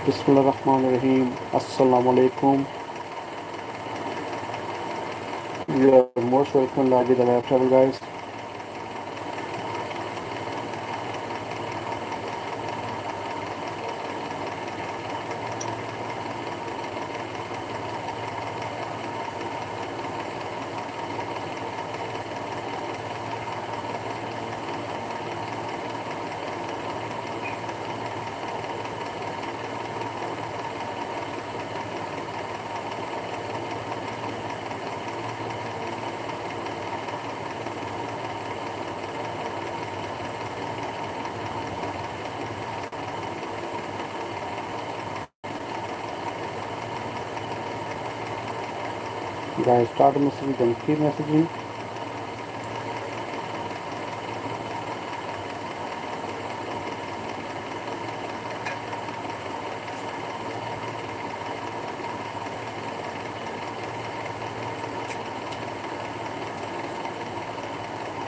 Bismillahirrahmanirrahim. Assalamu alaikum. You are most welcome, Ladi the Alhayat Travel guys. Guys, start messaging, then keep messaging.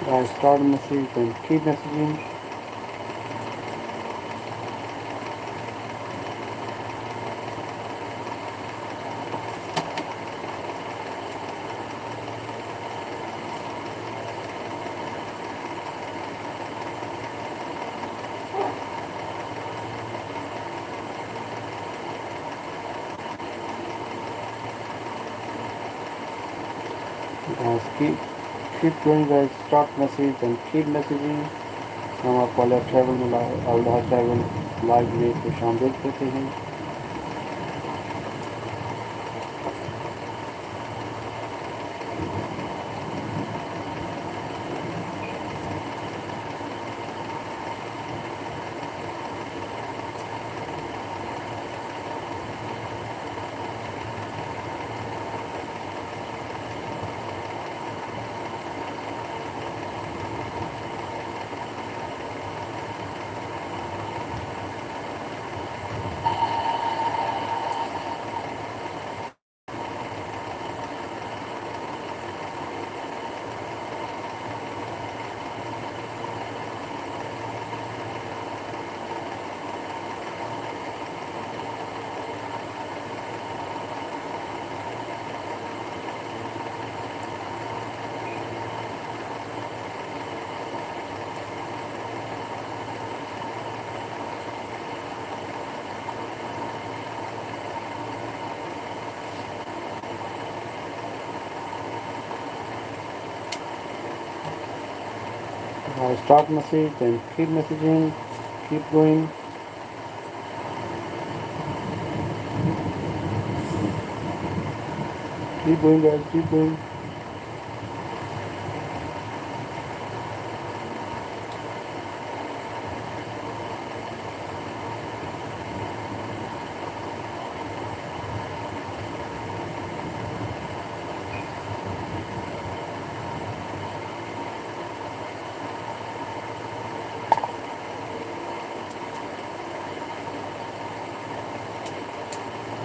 Guys, start messaging, then keep messaging. Guys, keep going guys. Start message, then keep messaging. हम आपको अलहयात travel में अलहयात travel live में खुश आमदीद कहते हैं. Start message, then keep messaging. Keep going. Keep going guys, keep going.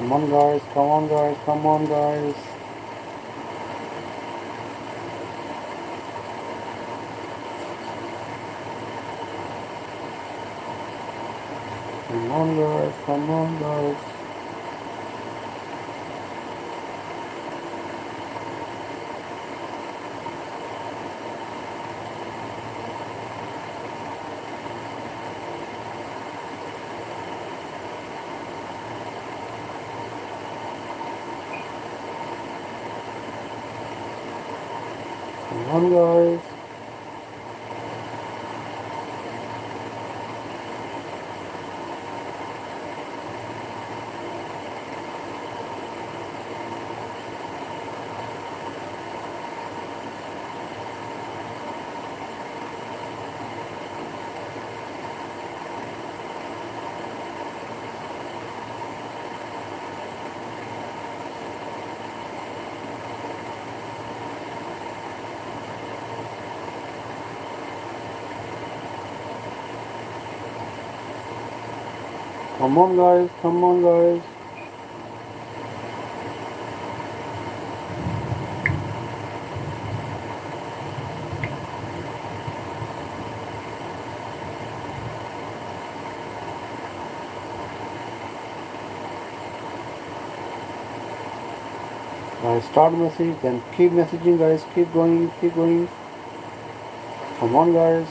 Come on guys, come on guys, come on guys. Come on guys, come on guys. Come on guys. Come on guys, come on guys. Start message, then keep messaging, guys. Keep going, keep going. Come on, guys.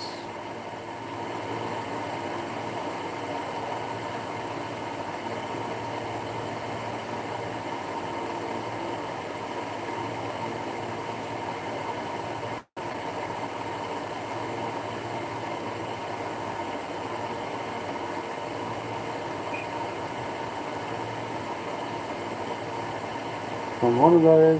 Come on, guys.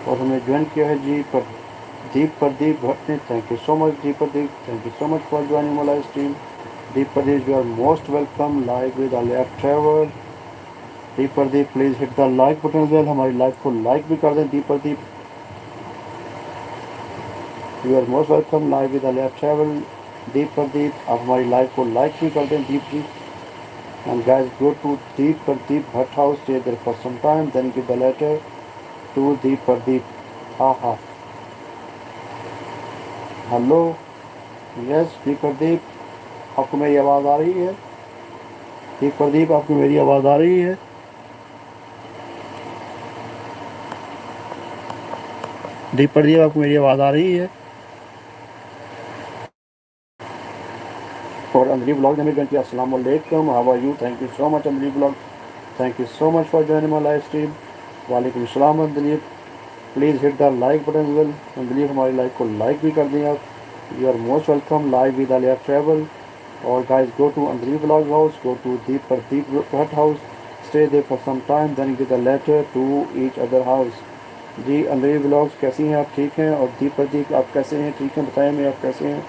और हमें join किया है जी प्रदीप भट्ट ने. Thank you so much जी Pradeep. Thank you so much for joining my live stream. Deep Pradeep, you are most welcome live with Alhayat travel. Deep Pradeep, please hit the like button well. हमारी live को like भी कर दें. Deep Pradeep, you are most welcome live with Alhayat travel. Deep Pradeep, आप हमारी live को like भी कर दें. Deep ji. And guys, go to Deep Pradeep Bhatt house, stay there for some time, then give the letter to Deep Pradeep. Ha. Hello. Yes Deep Pradeep, आपको मेरी आवाज़ आ रही है? दीप प्रदीप, आपको मेरी आवाज़ आ रही है? दीप प्रदीप, आपको मेरी आवाज़ आ रही है? और अंदरी ब्लॉग ने हमें ज्वाइन किया. अस्सलाम वालेकुम, how are you? Thank you so much Andari blog. Thank you so much for joining my live stream. वालेकुम अस्सलाम Andari. Please hit the like button well. Andari, हमारी लाइव को लाइक भी कर दें आप. You are most welcome live with Alhayat travel. Or guys, go to Andri Vlog house, go to Deep Bhatt house, stay there for some time, then give a letter to each other house. जी Andari vlogs कैसी हैं आप? ठीक हैं. और दीप प्रदीप, आप कैसे हैं? ठीक हैं, बताएं मैं आप कैसे हैं.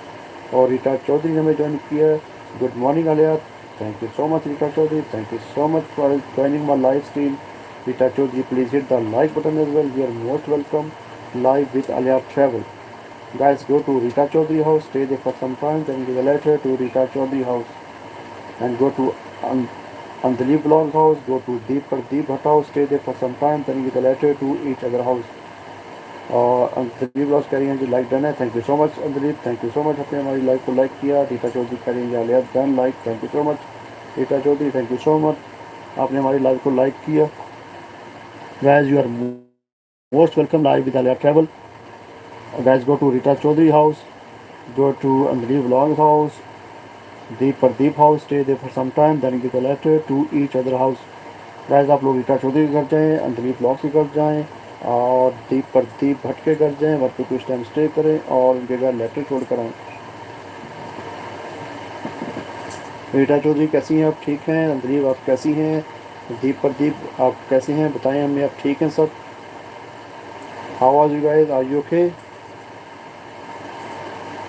और रीटा चौधरी ने हमें ज्वाइन किया. Good morning Alhayat. Thank you so much Rita Chaudhary. Thank you so much for joining my live stream. Rita Chaudhary, please hit the like button as well. You are most welcome live with Alhayat Travels. Guys, go to Rita Chaudhary house, stay there for some time, then give a letter to Rita Chaudhary house. And go to Andali Vlog house, go to Deep Bhatt house, stay there for some time, then give a letter to each other house. और अंदली blogs कह रही हैं जी like done है. Thank you so much Andleeb. Thank you so much, आपने हमारी live को like किया. रीता चौधरी कह रही हैं Alhayat done like. Thank you so much Rita Chaudhary. Thank you so much, आपने हमारी लाइव को लाइक किया. Guys, you are most welcome live with Alhayat Travel. Guys, go to Rita Chaudhary house, go to Andali Vlog house, Deep Pradeep house, stay there for some time, then give a letter to each other house. Guys, आप लोग रीटा चौधरी के घर जाएँ, अंदली blog के घर जाएँ और दीप प्रदीप भट्ट के घर जाएँ. वहाँ पे कुछ टाइम स्टे करें और उनके घर लेटर छोड़ कर आएँ. रीटा चौधरी कैसी हैं आप? ठीक हैं. अंदली आप कैसी हैं? दीप प्रदीप आप कैसे हैं? बताएं हमें आप ठीक हैं सब? How are you guys? Are you okay?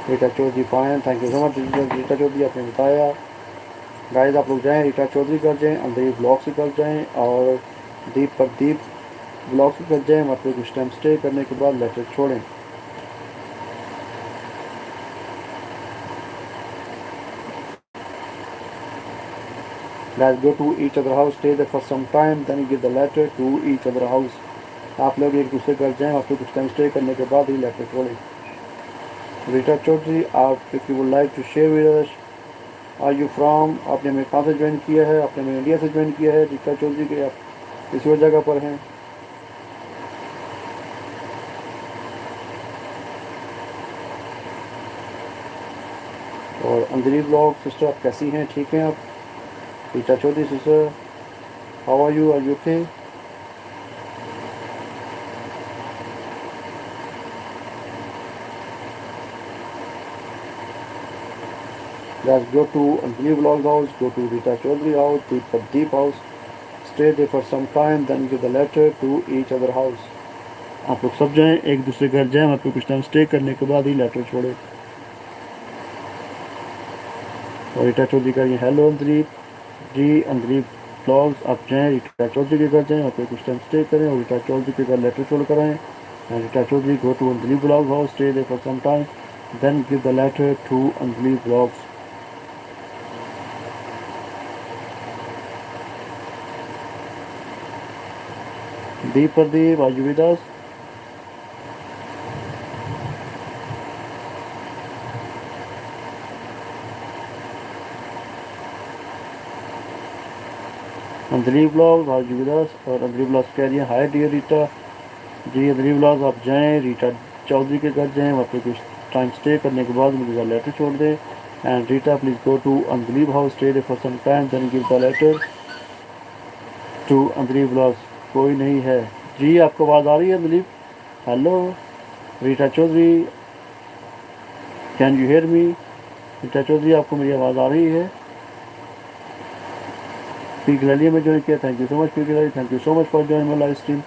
Rita Chaudhary fine. Thank you so much Rita Chaudhary, आपने बताया. गाइस, आप लोग जाएँ रीटा चौधरी कर जाएँ, अंदरी ब्लॉग से कर जाएँ और दीप प्रदीप ब्लॉग से कर जाएँ. वहाँ पे कुछ टाइम स्टे करने के बाद लेटर छोड़ें. Guys, go to each other house, stay there for some time, then give the letter to each other house. आप लोग एक दूसरे घर जाएँ, वहाँ पे कुछ टाइम स्टे करने के बाद ही लेटर छोड़ें. रीटा चौधरी, आप if you would like to share with us, are you from? आपने हमें कहाँ से ज्वाइन किया है? आपने हमें इंडिया से ज्वाइन किया है. रीटा चौधरी के आप किसी और जगह पर हैं? और अंजलि ब्लॉग सिस्टर, आप कैसी हैं? ठीक हैं आप? Rita Chaudhary sister, how are you? Okay? Guys, go to Anjali Vlog house, go to Rita Chaudhary house, Deep house, stay there for some time, then give the letter to each other house. आप लोग सब जाएं, एक दूसरे घर जाएं, वहाँ पे कुछ टाइम स्टे करने के बाद ही लेटर छोड़े. और रीटा चौधरी का ये हेलो अंदलीप जी. अंदलीप ब्लॉग्स, आप जाएँ रीटा चौधरी के घर जाएँ, वहाँ पे कुछ टाइम स्टे करें और रीटा चौधरी के घर लेटर छोड़ कर आएँ. And Rita Chaudhary, go to Anjali Vlog's house, stay there for some time, then give the letter to Anjali Vlogs. Deep Pradeep, are you with us? Anjali blogs, are you with us? और Anjali blogs कह रही है hi dear Rita. जी Anjali blogs आप जाएँ रीटा चौधरी के घर जाएँ, वहाँ पे कुछ टाइम स्टे करने के बाद मुझे लेटर छोड़ दें। And Rita please go to Anjali house, stay there for some time, then give the letter to Anjali blogs. कोई नहीं है जी, आपको आवाज़ आ रही है Anjali? Hello Rita Chaudhary, can you hear me? Rita Chaudhary, आपको मेरी आवाज़ आ रही है? पी गलिया में ज्वाइन किया, thank you so much P गलिया, thank you so much for join my live stream.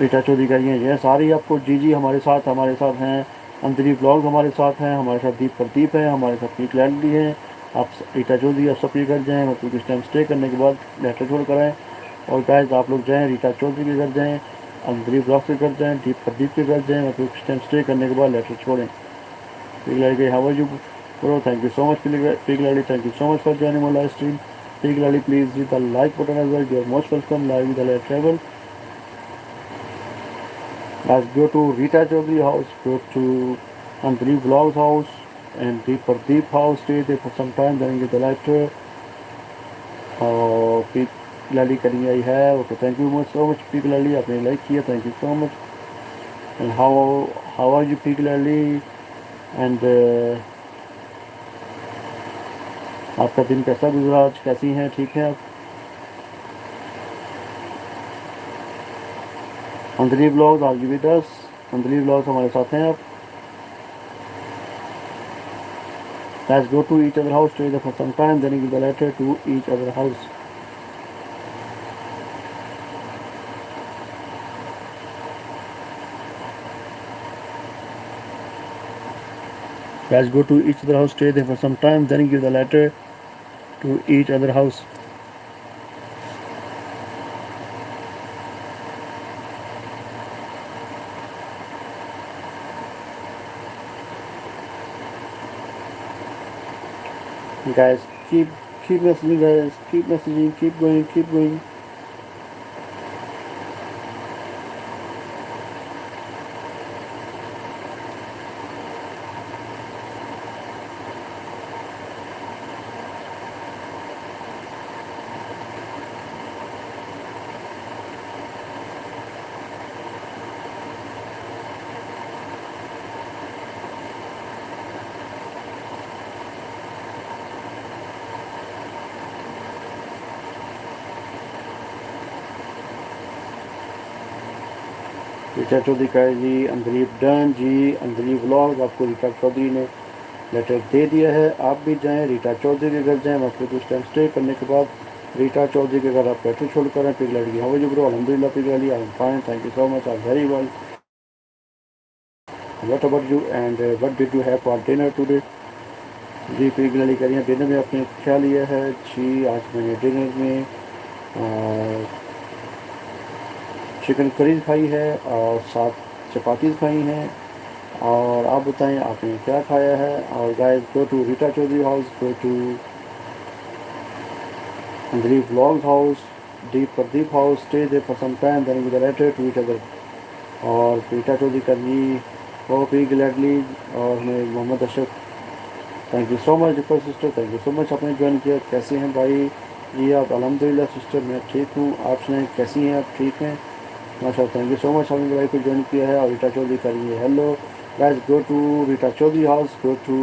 Rita Chaudhary कह रही हैं यस आ रही है आपको। जी हमारे साथ हैं अंजलि ब्लॉग्स, हमारे साथ हैं, हमारे साथ दीप प्रदीप है, हमारे साथ पी क्लैरिटी है। आप रीटा चौधरी आप सब घर जाएँ, मतलब कुछ टाइम स्टे करने के बाद लेटर छोड़ कर आएँ। और गाइस आप लोग जाएँ रीटा चौधरी के घर जाएँ, अंजलि ब्लॉग्स के घर जाएँ, दीप प्रदीप के घर जाएँ, मतलब कुछ टाइम स्टे करने के बाद लेटर छोड़ें। P clarity how are you bro, thank you so much P clarity, thank you so much for joining my live stream. Pig Lally, please hit the like button as well. You are most welcome live with Alhayat Travel. Let's go to Rita Chaudhary house, go to Anjali Vlog's house and the Pradeep house. Stay there for some time, then get the letter. Pig Lally करिए आई है, okay. Thank you so much Pig Lally, आपने like किया, thank you so much. And how are you Pig Lally? And आपका दिन कैसा गुजरा आज, कैसी हैं, ठीक हैं आप? Anjali blogs are you with us? Anjali blogs हमारे साथ हैं आप? Let's go to each other house, stay there for some time, then give the letter to each other house. Let's go to each other house, stay there for some time, then give the letter to each other house. Guys, keep messaging, guys, keep messaging, keep going, keep going. Rita Chaudhary का जी Anjali done जी, Anjali vlog आपको रीटा चौधरी ने letter दे दिया है। आप भी जाएं रीटा चौधरी के घर जाएं, आपको कुछ टाइम स्टे करने के बाद रीटा चौधरी के घर आप लेटर छोड़ कर पिघला ली। How you bro? अल्हम्दुलिल्लाह पिघला ली, I am fine, thank you so much, I am very well. What about you and what did you have for dinner today? जी पिघला ली करिए डिनर में आपने क्या लिया है? जी आज मैंने डिनर में चिकन करी खाई है और 7 चपाती खाई हैं। और आप बताएं आपने क्या खाया है? और guys go to Rita Chaudhary house, go to Anjali vlogs house, Deep Pradeep house, stay there for some time, then with letter to each other. और रीटा चौधरी का जी होप ही ग्लैडली, और हमें Mohammad Ashraf, thank you so much differ sister, thank you so much आपने join किया। कैसे हैं भाई? जी आप अल्हम्दुलिल्लाह सिस्टर, मैं ठीक हूँ, आप सुनाएं कैसी हैं? आप ठीक हैं? माशा, थैंक यू सो मच आपने भाई को ज्वाइन किया है। और रीटा चौधरी करिए hello. Guys go to Rita Chaudhary house, go to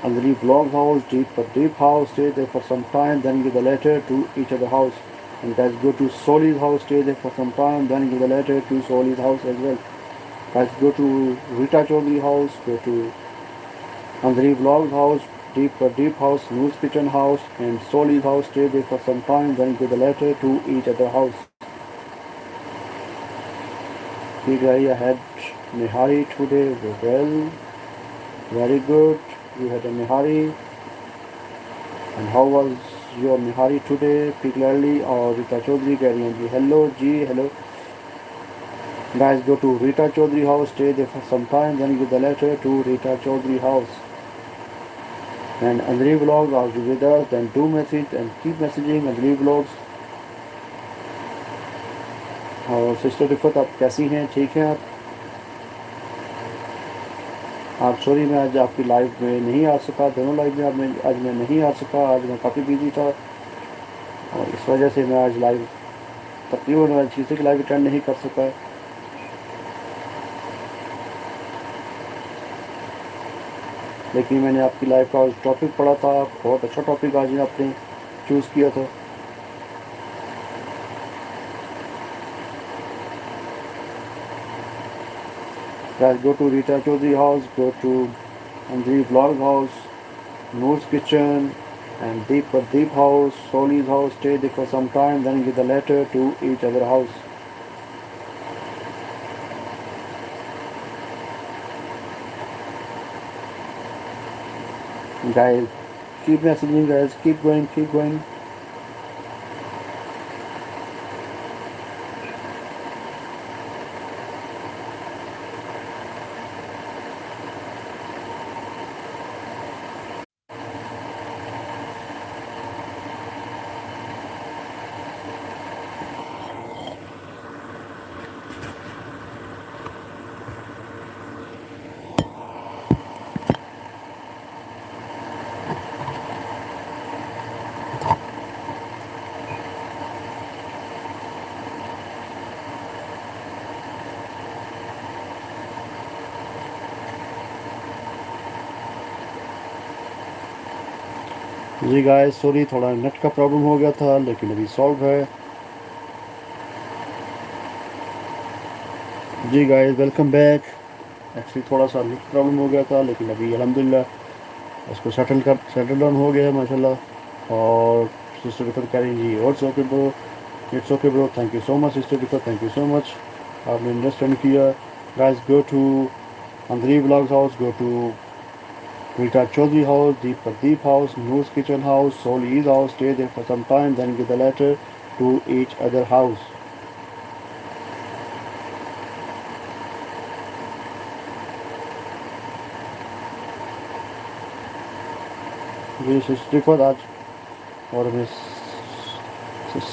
Anjali vlog house, deep Pradeep house, stay there for some time, then give the letter to each other house. And guys go to Soli's house, stay there for some time, then give the letter to Soli's house as well. Guys go to Rita Chaudhary house, go to Anjali Vlog house, Deep Pradeep house, News Kitchen house, and Soli's house, stay there for some time, then give the letter to each other house. Big guy, I had Nihari today, well, very good. You had a Nihari. And how was your Nihari today? Particularly और रीता चौधरी कह रही हैं जी hello जी hello. Guys, go to Rita Chaudhary house, stay there for some time, then give the letter to Rita Chaudhary house. And Andri vlogs are with us, then do message and keep messaging Andri vlogs. और sister Rifat आप कैसी हैं, ठीक हैं आप sorry मैं आज आपकी लाइव में नहीं आ सका, दोनों लाइव में आज मैं नहीं आ सका, आज मैं काफ़ी बिजी था और इस वजह से मैं आज लाइव तकरीबन आज किसी की लाइव अटेंड नहीं कर सका। लेकिन मैंने आपकी लाइव का टॉपिक पढ़ा था, बहुत अच्छा टॉपिक आज आपने चूज़ किया था। Guys, go to Rita Chaudhary house, go to Andri vlog house, Noor's kitchen, and Deep house, Soli's house. Stay there for some time, then give the letter to each other house. Guys, keep messaging, guys. Keep going, keep going. Ji guys, sorry थोड़ा net का problem हो गया था, लेकिन अभी solve है। जी guys, welcome back. Actually थोड़ा सा नेट प्रॉब्लम हो गया था, लेकिन अभी अल्हम्दुलिल्लाह उसको सेटल डाउन हो गया है माशाल्लाह। और सिस्टर रिफत कह रही जी और okay bro, it's okay bro, thank you so much sister Rifat, thank you so much, आपने अंडरस्टैंड किया। Guys, go to Andrew vlogs house, go to Rita Chaudhary house, Deep house, Noor's kitchen house, Soli's house. Stay there for some time, then give the letter to each other house. जी sister आज और मैं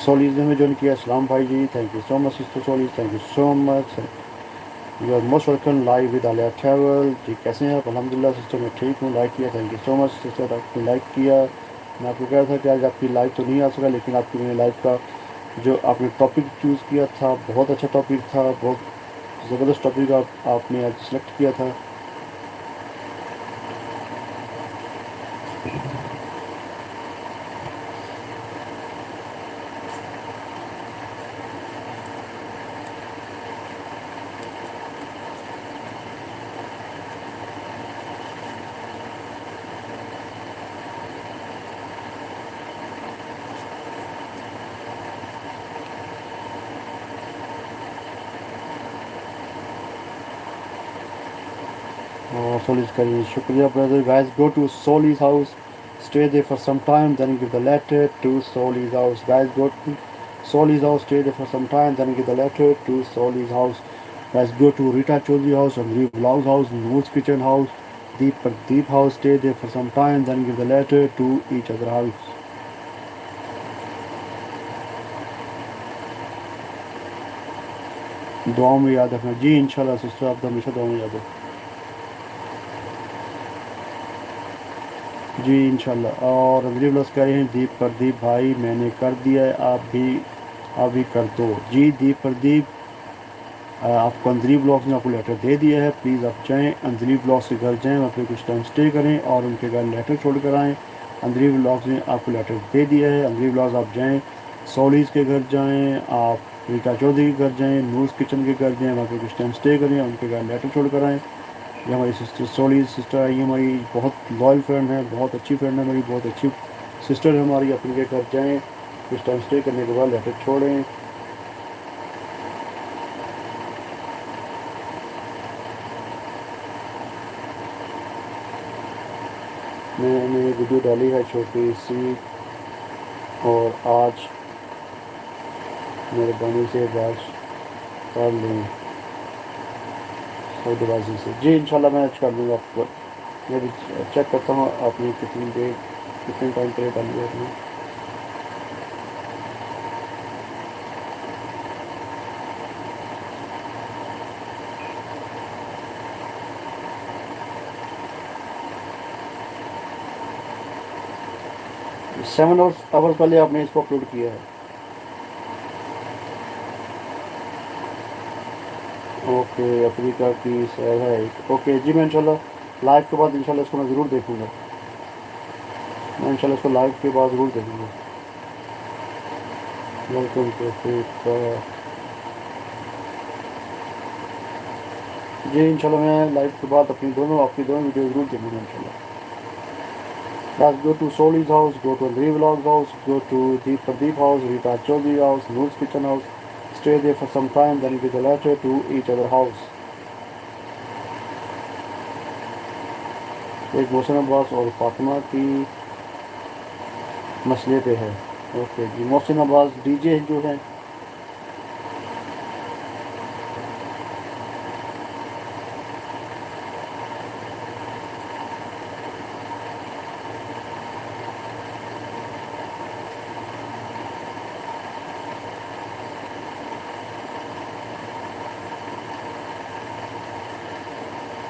सोलीज ने join किया। सलाम भाई जी, thank you so much sister सोलीज, thank you so much. You are most welcome live with Alia travel. जी कैसे हैं आप? अल्हम्दुलिल्लाह सिस्टर मैं ठीक हूँ, लाइक किया, thank you so much sister, आपने लाइक किया। मैं आपको कह रहा था कि आज आपकी लाइव तो नहीं आ सका, लेकिन आपकी मैंने लाइव का जो आपने टॉपिक चूज़ किया था बहुत अच्छा टॉपिक था, बहुत ज़बरदस्त टॉपिक आपने आज सेलेक्ट किया था। Soli's करिए, शुक्रिया brother. Guys, go to Soli's house, stay there for some time, then give the letter to Soli's house. Guys, go to Soli's house, stay there for some time, then give the letter to Soli's house. Guys, go to Rita Chaudhary house, Andri Vlog's house, Noor's kitchen house, Deep house. Stay there for some time, then give the letter to each other house. दुआओं में याद रखना जी, इंशाल्लाह sister, आप तो हमेशा दुआओं में याद रखना जी, इंशाल्लाह। और अंदरी ब्लॉग्स कह रहे हैं प्रदीप भाई मैंने कर दिया है, आप भी कर दो। जी प्रदीप, आपको अंदरी ब्लॉग्स ने आपको लेटर दे दिया है, प्लीज़ आप जाएँ अंदरी ब्लॉग्स के घर जाएँ, वहाँ पे कुछ टाइम स्टे करें और उनके घर लेटर छोड़ कर आएँ। अंदरी ब्लॉग्स ने आपको लेटर दे दिया है। अंदरी ब्लॉग्स आप जाएँ, सोलीज़ के घर जाएँ, आप रीता चौधरी के घर जाएँ, नूर्स किचन के घर जाएँ, वहाँ पे कुछ टाइम स्टे करें, उनके घर लेटर छोड़ कर आएँ। ये हमारी सिस्टर सोली सिस्टर है, ये हमारी बहुत लॉयल फ्रेंड है, बहुत अच्छी फ्रेंड है, मेरी बहुत अच्छी सिस्टर है हमारी। अपने के घर जाएँ, कुछ टाइम स्टे करने के बाद लेटर छोड़ें। मैंने वीडियो डाली है छोटी सी, और आज मेहरबानी से बात कर लें। और डिवाइस से। जी इंशाल्लाह मैं कर दूँगा आपको। मैं भी चेक करता हूँ आपने कितनी देर कितने टाइम पहले डाली है आपने। 7 आवर्स पहले आपने इसको अपलोड किया है। ओके, अफ्रीका की सैर है एक। ओके जी, मैं इंशाल्लाह लाइव के बाद इंशाल्लाह इसको मैं ज़रूर देखूँगा। मैं इंशाल्लाह इसको लाइव के बाद ज़रूर देखूँगा। Welcome to Africa. जी इंशाल्लाह मैं लाइव के बाद अपनी दोनों आपकी दोनों वीडियो ज़रूर देखूँगा इंशाल्लाह। Let's go to Soli's house, go to Andrew Vlog's house, go to the Pradeep house, Rita Chaudhary house, Noor's kitchen house. Stay there for some time, then give a letter to each other house. एक मोहसिन अब्बास और फातिमा की मसले पे है। Okay जी, Mohsin Abbas DJ जो है।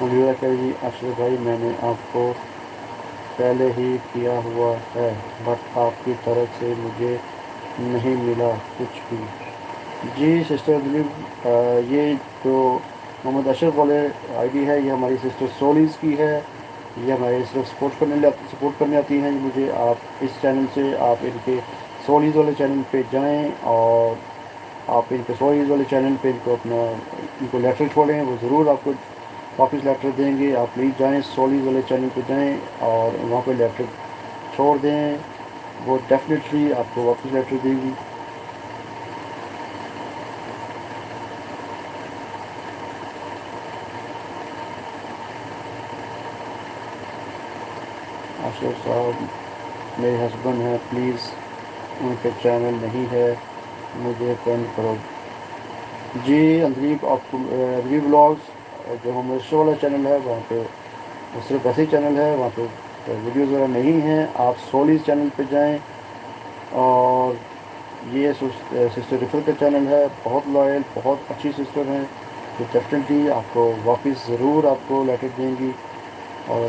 मुझे कह जी अशरफ भाई मैंने आपको पहले ही किया हुआ है, बट आपकी तरफ से मुझे नहीं मिला कुछ भी। जी सिस्टर दिलीप, ये जो मोहम्मद अशरफ वाले आईडी है, ये हमारी सिस्टर सोलीज़ की है। ये हमारे सिर्फ सपोर्ट करने आती हैं। मुझे आप इस चैनल से आप इनके सोलीज़ वाले चैनल पे जाएं और आप इनके सोलीज़ वाले चैनल पे इनको अपना इनको लेटर छोड़ें, वो ज़रूर आपको वापस लेटर देंगे। आप प्लीज़ जाएँ सोलीज़ वाले चैनल पे जाएँ और वहाँ पे लेटर छोड़ दें, वो डेफिनेटली आपको वापस लेटर देंगी। अशरफ साहब मेरे हस्बैंड हैं, प्लीज़ उनके चैनल नहीं है, मुझे फ्रेंड करो। जी अंदरीब, आपको अंदरीब व्लॉग्स जो हमारे वाला चैनल है वहाँ पे वो सिर्फ ऐसे ही चैनल है, वहाँ पे वीडियोज़ वगैरह नहीं हैं। आप सोलीज़ चैनल पे जाएं और ये सिस्टर रिफर का चैनल है, बहुत लॉयल बहुत अच्छी सिस्टर हैं, तो डेफिनेटली आपको वापस ज़रूर आपको लेटर देंगी। और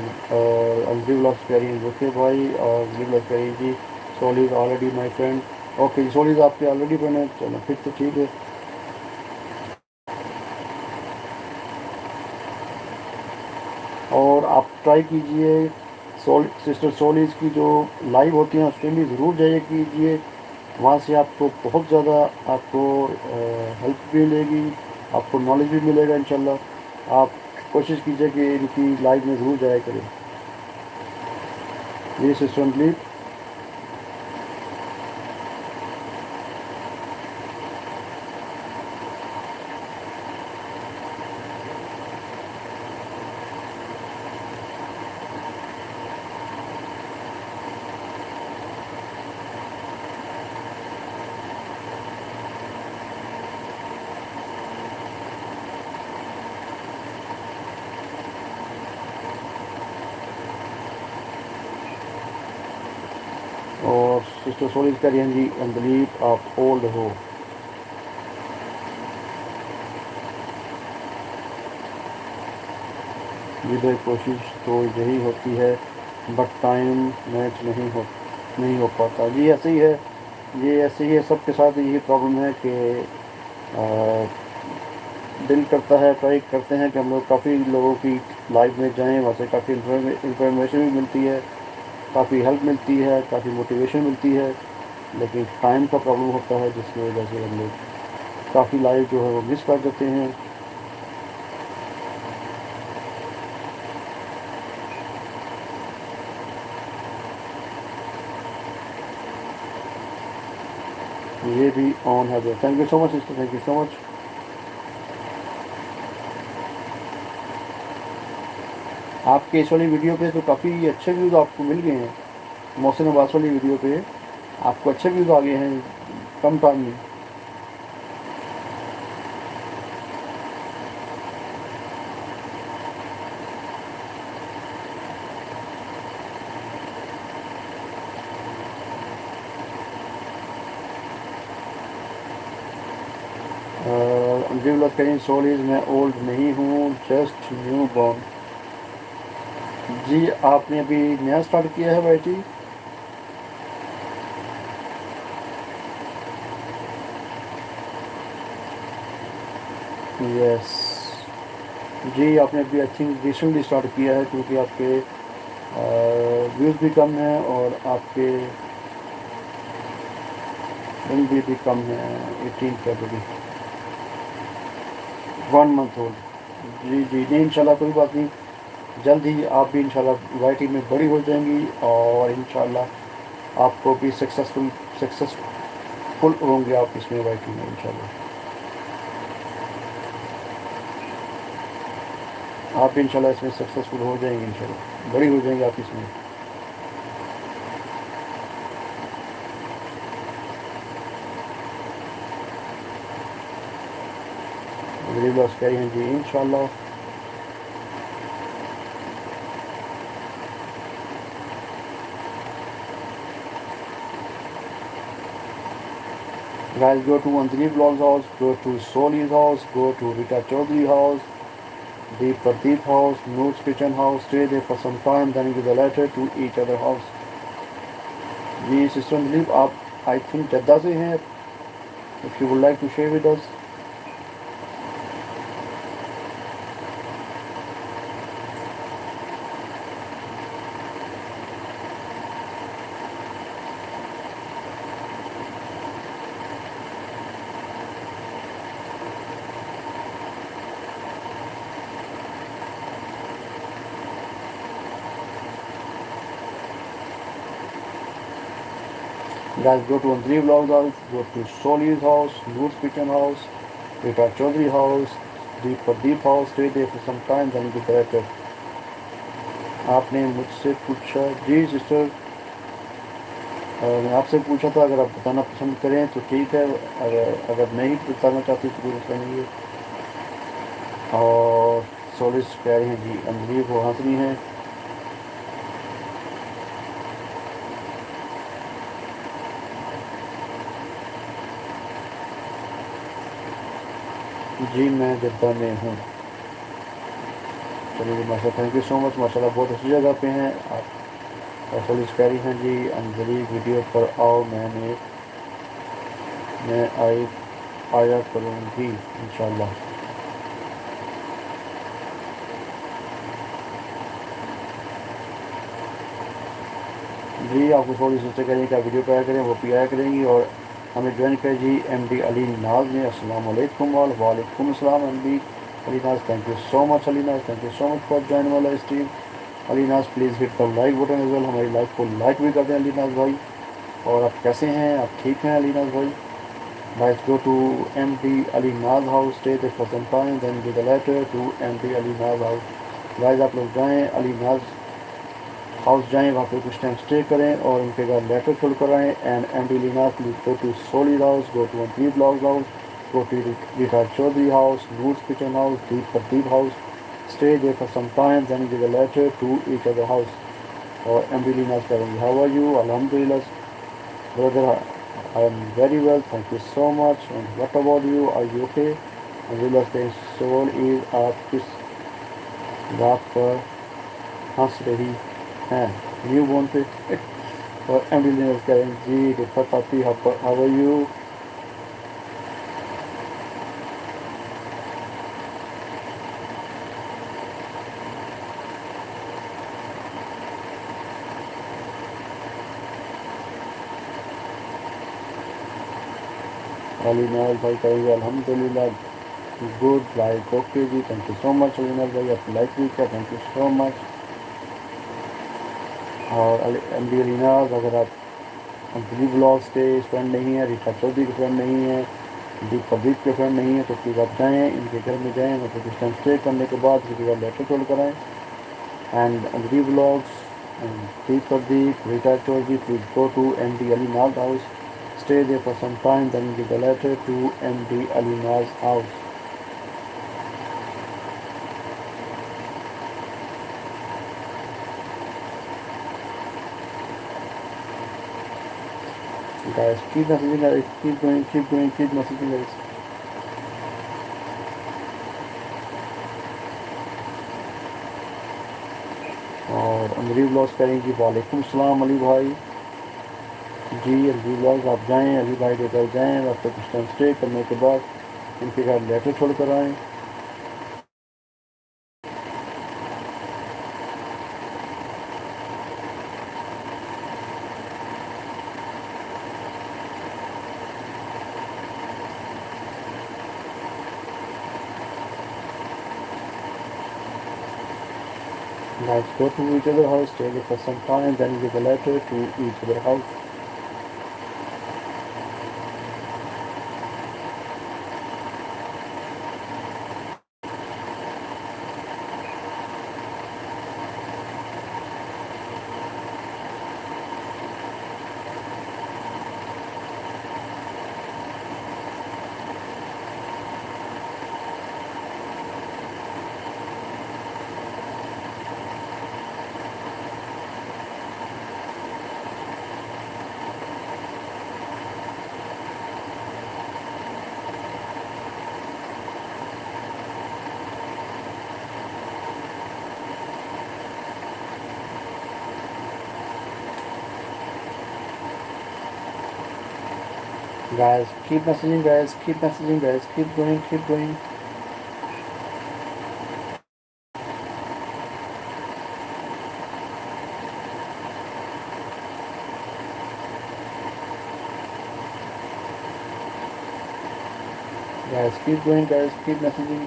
अंजलि ब्लॉग्स कह रही हैं ओके भाई, और अंजलि ब्लॉग कह रही हैं जी सोलीज ऑलरेडी माई फ्रेंड। ओके सोलीज आपके ऑलरेडी फ्रेंड है, चलो फिर तो ठीक है। और आप ट्राई कीजिए सिस्टर सोलीज की जो लाइव होती हैं उस पर भी ज़रूर जाइए कीजिए, वहाँ से आपको बहुत ज़्यादा आपको हेल्प भी मिलेगी, आपको नॉलेज भी मिलेगा इंशाल्लाह। आप कोशिश कीजिए कि इनकी लाइव में ज़रूर जाया करें। ये सिस्टर अंजलि। और सिस्टर सोलिज कह रही हैं जी अंदलीप आप ओल्ड हो। जी भाई कोशिश तो यही होती है बट टाइम मैच नहीं हो पाता। जी ऐसे ही है, ये ऐसे ही है, सबके साथ यही प्रॉब्लम है कि दिल करता है, ट्राई करते हैं कि हम लोग काफ़ी लोगों की लाइफ में जाएं, वहाँ से काफ़ी इंफॉर्मेशन भी मिलती है, काफ़ी हेल्प मिलती है, काफ़ी मोटिवेशन मिलती है, लेकिन टाइम का प्रॉब्लम होता है जिसकी वजह से हम लोग काफ़ी लाइव जो है वो मिस कर देते हैं। ये भी ऑन है। Thank you so much sister, thank you so much. आपके इस वाली वीडियो पे तो काफ़ी अच्छे व्यूज़ आपको मिल गए हैं। मोहसिन अब्बास वाली वीडियो पे आपको अच्छे व्यूज़ आ गए हैं कम टाइम में। अंजलि लव करीम सोलीज, मैं ओल्ड नहीं हूँ, जस्ट न्यू बॉर्न। जी आपने अभी नया स्टार्ट किया है भाई जी? यस जी, आपने अभी आई थिंक रिसेंटली स्टार्ट किया है, क्योंकि आपके व्यूज़ भी कम हैं और आपके फिल्म भी कम है। 18 फरवरी, 1 मंथ ओल्ड। जी जी नहीं, इंशाल्लाह कोई बात नहीं। जल्द ही आप भी इंशाल्लाह वाई में बड़ी हो जाएंगी, और इंशाल्लाह आपको भी सक्सेसफुल होंगे आप इसमें वाई में इंशाल्लाह। आप भी इंशाल्लाह इसमें सक्सेसफुल हो जाएंगे, इंशाल्लाह बड़ी हो जाएंगे आप इसमें। गरीब लॉस कह रही हैं जी इंशाल्लाह। Guys, go to Andri Vlogs house, go to Soli's house, go to Rita Chaudhary house, the Pradeep house, Noor's kitchen house, stay there for some time, then give a letter to each other house. जी sister Anjali, आप I think Jeddah से हैं, if you would like to share with us. Guys, go to Andri Vlogs house, go to Soli's house, Noor's kitchen house, Rita Chaudhary house, the Pradeep house, stay there for some time, then give a letter। आपने मुझसे पूछा जी sister, मैं आपसे पूछा था, अगर आप बताना पसंद करें तो ठीक है, अगर नहीं बताना चाहते तो कोई मसला नहीं है। और सोलिस कह रहे हैं जी अंजलि वो हंस रही हैं। जी मैं जद्दा में हूँ। चलिए जी माशा, थैंक यू सो मच, माशाल्लाह बहुत अच्छी जगह पे हैं आप। और सोलिस कह रही हैं जी अंजलि वीडियो पर आओ, मैं आया करूँगी इंशाल्लाह। जी आपको थोड़ी सोचे करें कि आप वीडियो पे आया करें, वो भी आया करेंगी, और हमें ज्वाइन करें जी MD अली नाज ने। अस्सलाम वालेकुम। वालेकुम अस्सलाम MD Ali Naz, thank you so much Ali Naz, thank you so much for join वाला stream. Ali Naz please hit the like button as well, हमारी लाइक को लाइक भी कर दें अली नाज भाई। और आप कैसे हैं, आप ठीक हैं अली नाज भाई? Guys, go to MD Ali Naz house, stay there for some time, then give a letter to MD Ali Naz house। Guys आप लोग जाएँ अली नाज हाउस, जाएँ वहाँ पे कुछ टाइम स्टे करें और उनके घर लेटर छोड़ कर आएँ। And MD Ali Naz, please go to Soli house, go to the blog house, go to Rita Chaudhary house, Noor's kitchen house, Deep Pradeep house, stay there for some time, then give a letter to each other house. और MD Ali Naz करेंगे how are you, अल्हम्दुलिल्लाह brother, I am very well, thank you so much। And what about you, are you okay? अल्हम्दुलिल्लाह के soul is, आप किस बात पर हंस रही हैं न्यू बोर्न पे? और एम्बुलेंस करें जी रिफत आती, how are you? Ali Naz भाई कहेंगे अल्हम्दुलिल्लाह गुड, लाइक ओके जी, thank you so much Ali Naz भाई, आप लाइक भी किया, थैंक यू सो मच। और MD अली नाज, अगर आप अंजलि ब्लॉग्स के फ्रेंड नहीं है, रीता चौधरी के फ्रेंड नहीं है, दीप प्रदीप के फ्रेंड नहीं है, तो प्लीज़ आप जाएँ इनके घर में जाएँ, मतलब कुछ टाइम स्टे करने के बाद इनके घर लेटर छोड़ कर आएँ। And Anjali blogs and Deep Pradeep, Rita Chaudhary, please go to MD Ali Naz house, stay there for some time, then give a letter to MD Ali Naz house। Guys, keep messaging guys, keep going, keep messaging guys। और अंदरी blogs करेंगी। वालेकुम सलाम अली भाई। जी Ali blogs आप जाएँ, अली भाई के घर जाएँ, वहाँ पर कुछ टाइम स्टे करने के बाद उनके घर लेटर छोड़ कर आएँ। Guys, go to each other house, stay there for some time, then give a letter to each other house. Guys, keep messaging, guys, keep messaging, guys, keep going, keep going. Guys, keep going, guys, keep messaging.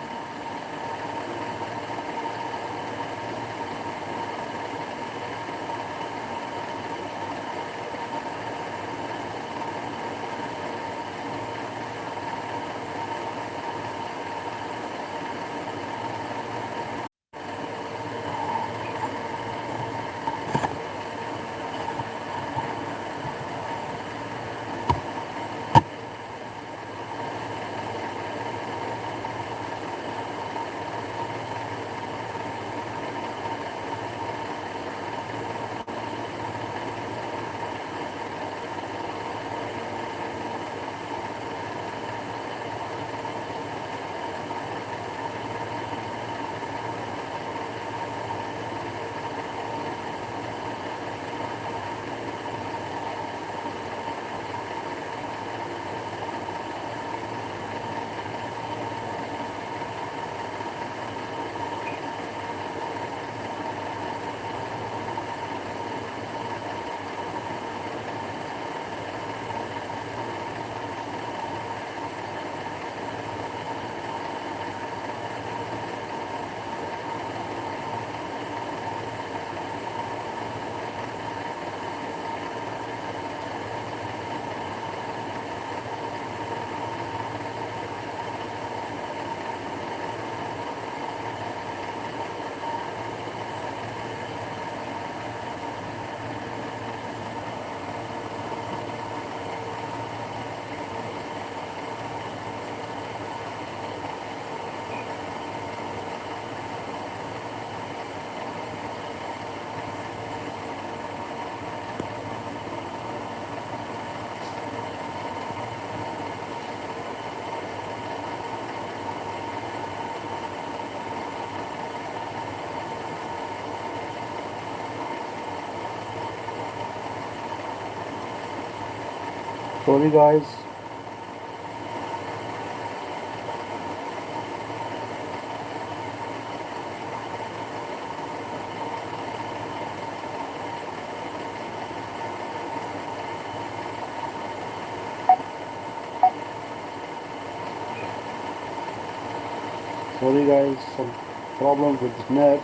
Sorry, guys. Sorry, guys. Some problems with the net.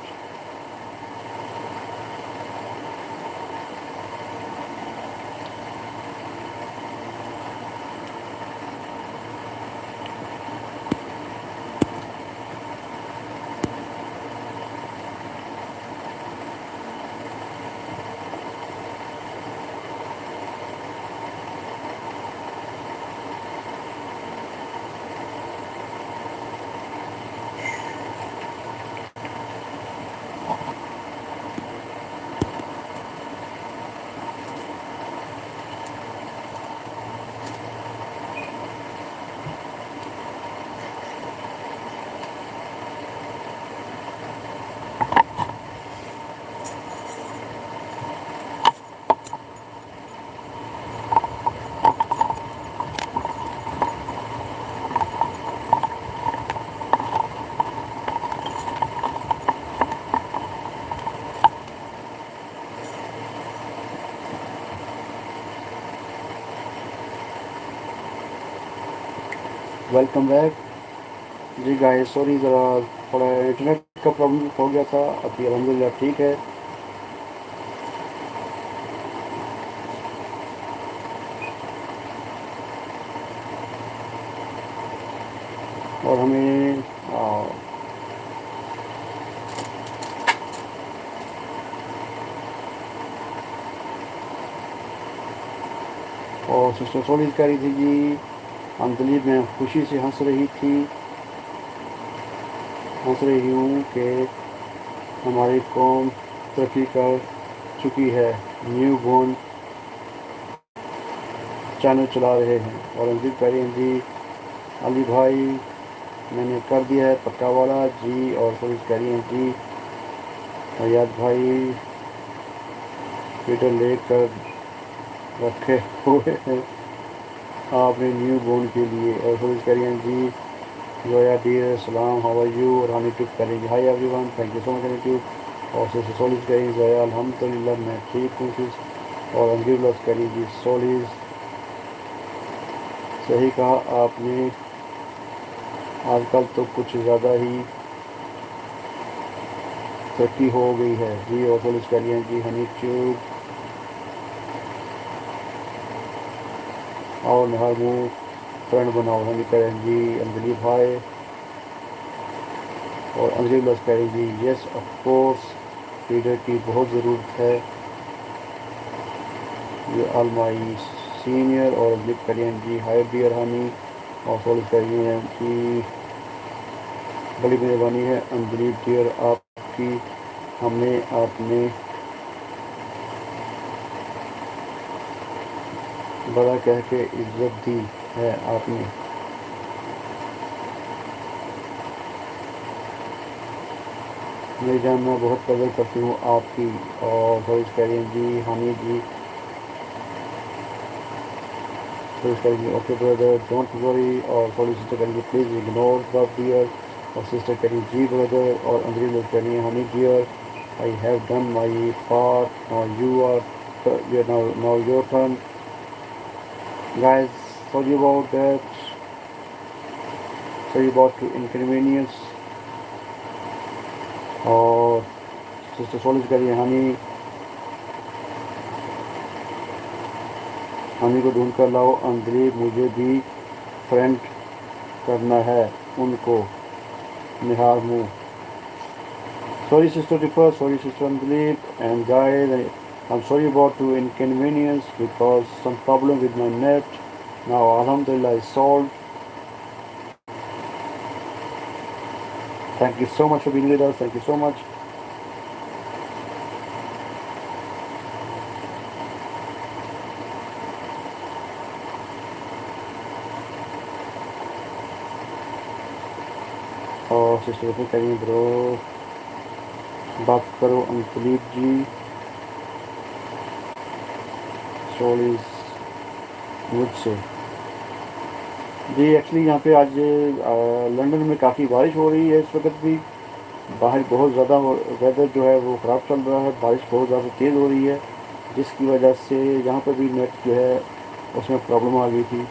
Welcome back. जी guys, sorry ज़रा थोड़ा internet का problem हो गया था, अभी अलहमदिल्ला ठीक है। और हमें और सिस्टर सोनी कह रही थी जी, हम दिल्ली में खुशी से हंस रही हूँ कि हमारी कौम तरक्की कर चुकी है, न्यू बॉर्न चैनल चला रहे हैं। और अंजित कह रही हैं जी, अली भाई मैंने कर दिया है पक्का वाला जी। और सोनी कह रही हैं जी, हयात भाई ट्विटर लेकर रखे हुए हैं आपने न्यू बॉर्न के लिए। और सोनी कह रही हैं जी, जोया डियर सलाम, हाउ आर यू। और हम यूट्यूब करेंगे high everyone, thank you so much YouTube. और सिस्टर सोलिस करेंगे जोया अल्हम्दुलिल्लाह मैं ठीक हूँ सिस। और अंजीर लफ्ज़ करेंगी सोलिस, सही कहा आपने, आजकल तो कुछ ज़्यादा ही तरक्की हो गई है जी। और सोलिस करिए जी, हनी ट्यूब और नहर मुँह फ्रेंड बनाओ, हनी करें जी अंजलि भाई। और अंजलि लफ्ज़ करेंगी यस ऑफ कोर्स, लीडर की बहुत ज़रूरत है, ये ऑल माई सीनियर। और लिख करिए जी हाई डियर हनी। और सोल्व करिए कि बड़ी मेहरबानी है अंजलि डियर आपकी, हमने आपने बड़ा कह के इज्जत दी है आपने। मेरी जान मैं बहुत कदर करती हूँ आपकी। और सोल्व करिए जी हनी जी, सोल्व करिए ओके ब्रदर डोंट वरी। और सोल्व करिए प्लीज़ इग्नोर द डियर। और सिस्टर करिए जी ब्रदर। और अंजलि करिए honey dear, I have done my part. Now your turn, guys. Sorry about that. Sorry about the inconvenience. और सिस्टर सोलिस करिए हनी को ढूंढ कर लाओ अंजलि, मुझे भी फ्रेंड करना है उनको, निहार मुँह। Sorry sister Rifa, sorry sister Anjali, and guys, I'm sorry about the inconvenience because some problem with my net. Now Alhamdulillah is solved. Thank you so much for being with us. Thank you so much. और sister से करिए bro, बात करो अंकुलित जी, stories मुझसे जी। Actually यहाँ पे आज London में काफ़ी बारिश हो रही है इस वक्त भी। बाहर बहुत ज़्यादा वेदर जो है वो ख़राब चल रहा है, बारिश बहुत ज़्यादा तेज़ हो रही है, जिसकी वजह से यहाँ पर भी नेट जो है उसमें प्रॉब्लम आ गई थी।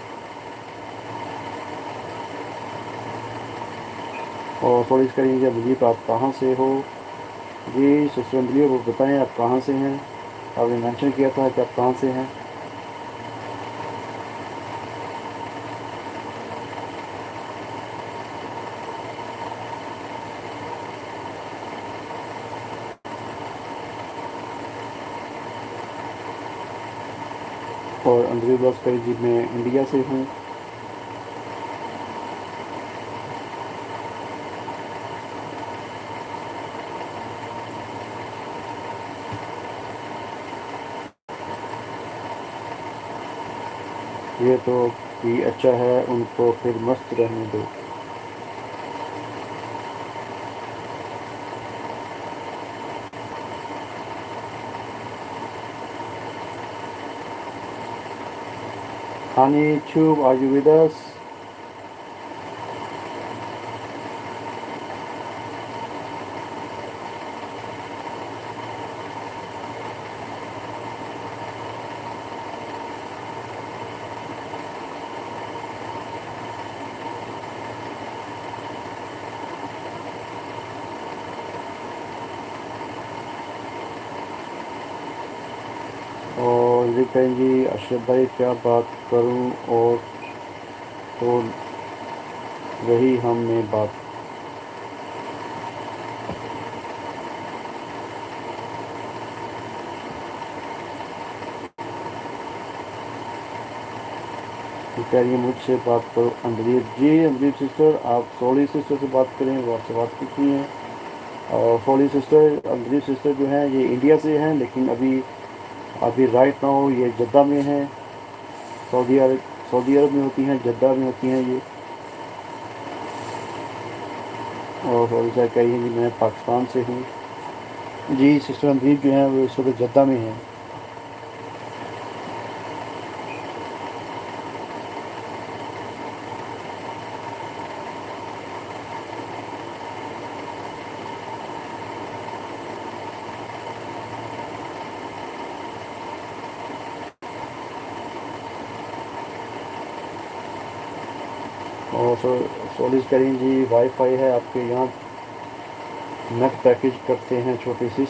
और थोड़ी करेंगे अभिजीत आप कहाँ से हो जी। सिस्टर अंजलि वो बताएं आप कहाँ से हैं, आपने मेंशन किया था कि आप कहाँ से हैं। और अंजलि ब्लॉग करी जी मैं इंडिया से हूँ। ये तो भी अच्छा है, उनको फिर मस्त रहने दो। Honey Tube, are you with us? तंजीब करेंगी अशरफ भाई क्या बात करूं और तो रही हम में बात। कह रही है मुझसे बात करो अंदरीब जी। अंदरीब सिस्टर आप सोली सिस्टर से बात करें, वो आपसे बात कुछ नहीं है। और सोली सिस्टर अंदरीब सिस्टर जो हैं ये इंडिया से हैं, लेकिन अभी अभी राइट नाउ ये जद्दा में हैं। सऊदी अरब सऊदी अरब में होती हैं, जद्दा में होती हैं ये। और सोली साहब कह रही हैं जी मैं पाकिस्तान से हूँ। जी सिस्टर अंदरीब जो हैं वो इस वक्त जद्दा में हैं। और सोलिस करीम जी वाईफाई है आपके यहाँ, नेट पैकेज करते हैं छोटी सी।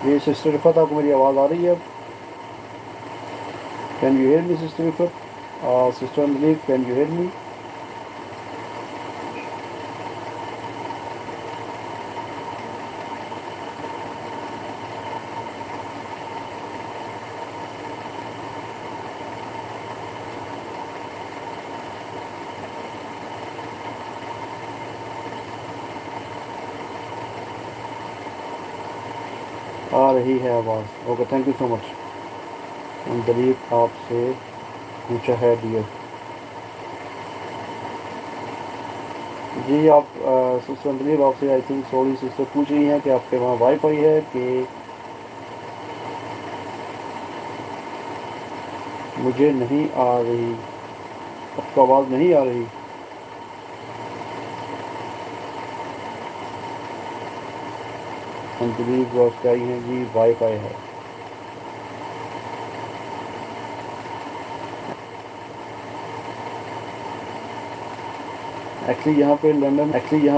ये सिस्टर रिफत आपको मेरी आवाज़ आ रही है अब? Can you hear me sister Rifat? Sister Andleeb can you hear me? आ रही है आवाज़। Okay thank you so much. Andleeb आपसे पूछा है डियर जी। आप सिस्टर अंदलीब आपसे आई थिंक सॉरी सिस्टर पूछ रही हैं कि आपके वहाँ वाईफाई है कि मुझे नहीं आ रही, आपको आवाज़ नहीं आ रही। अंदलीब आप क्या हैं जी वाईफाई है। एक्चुअली यहाँ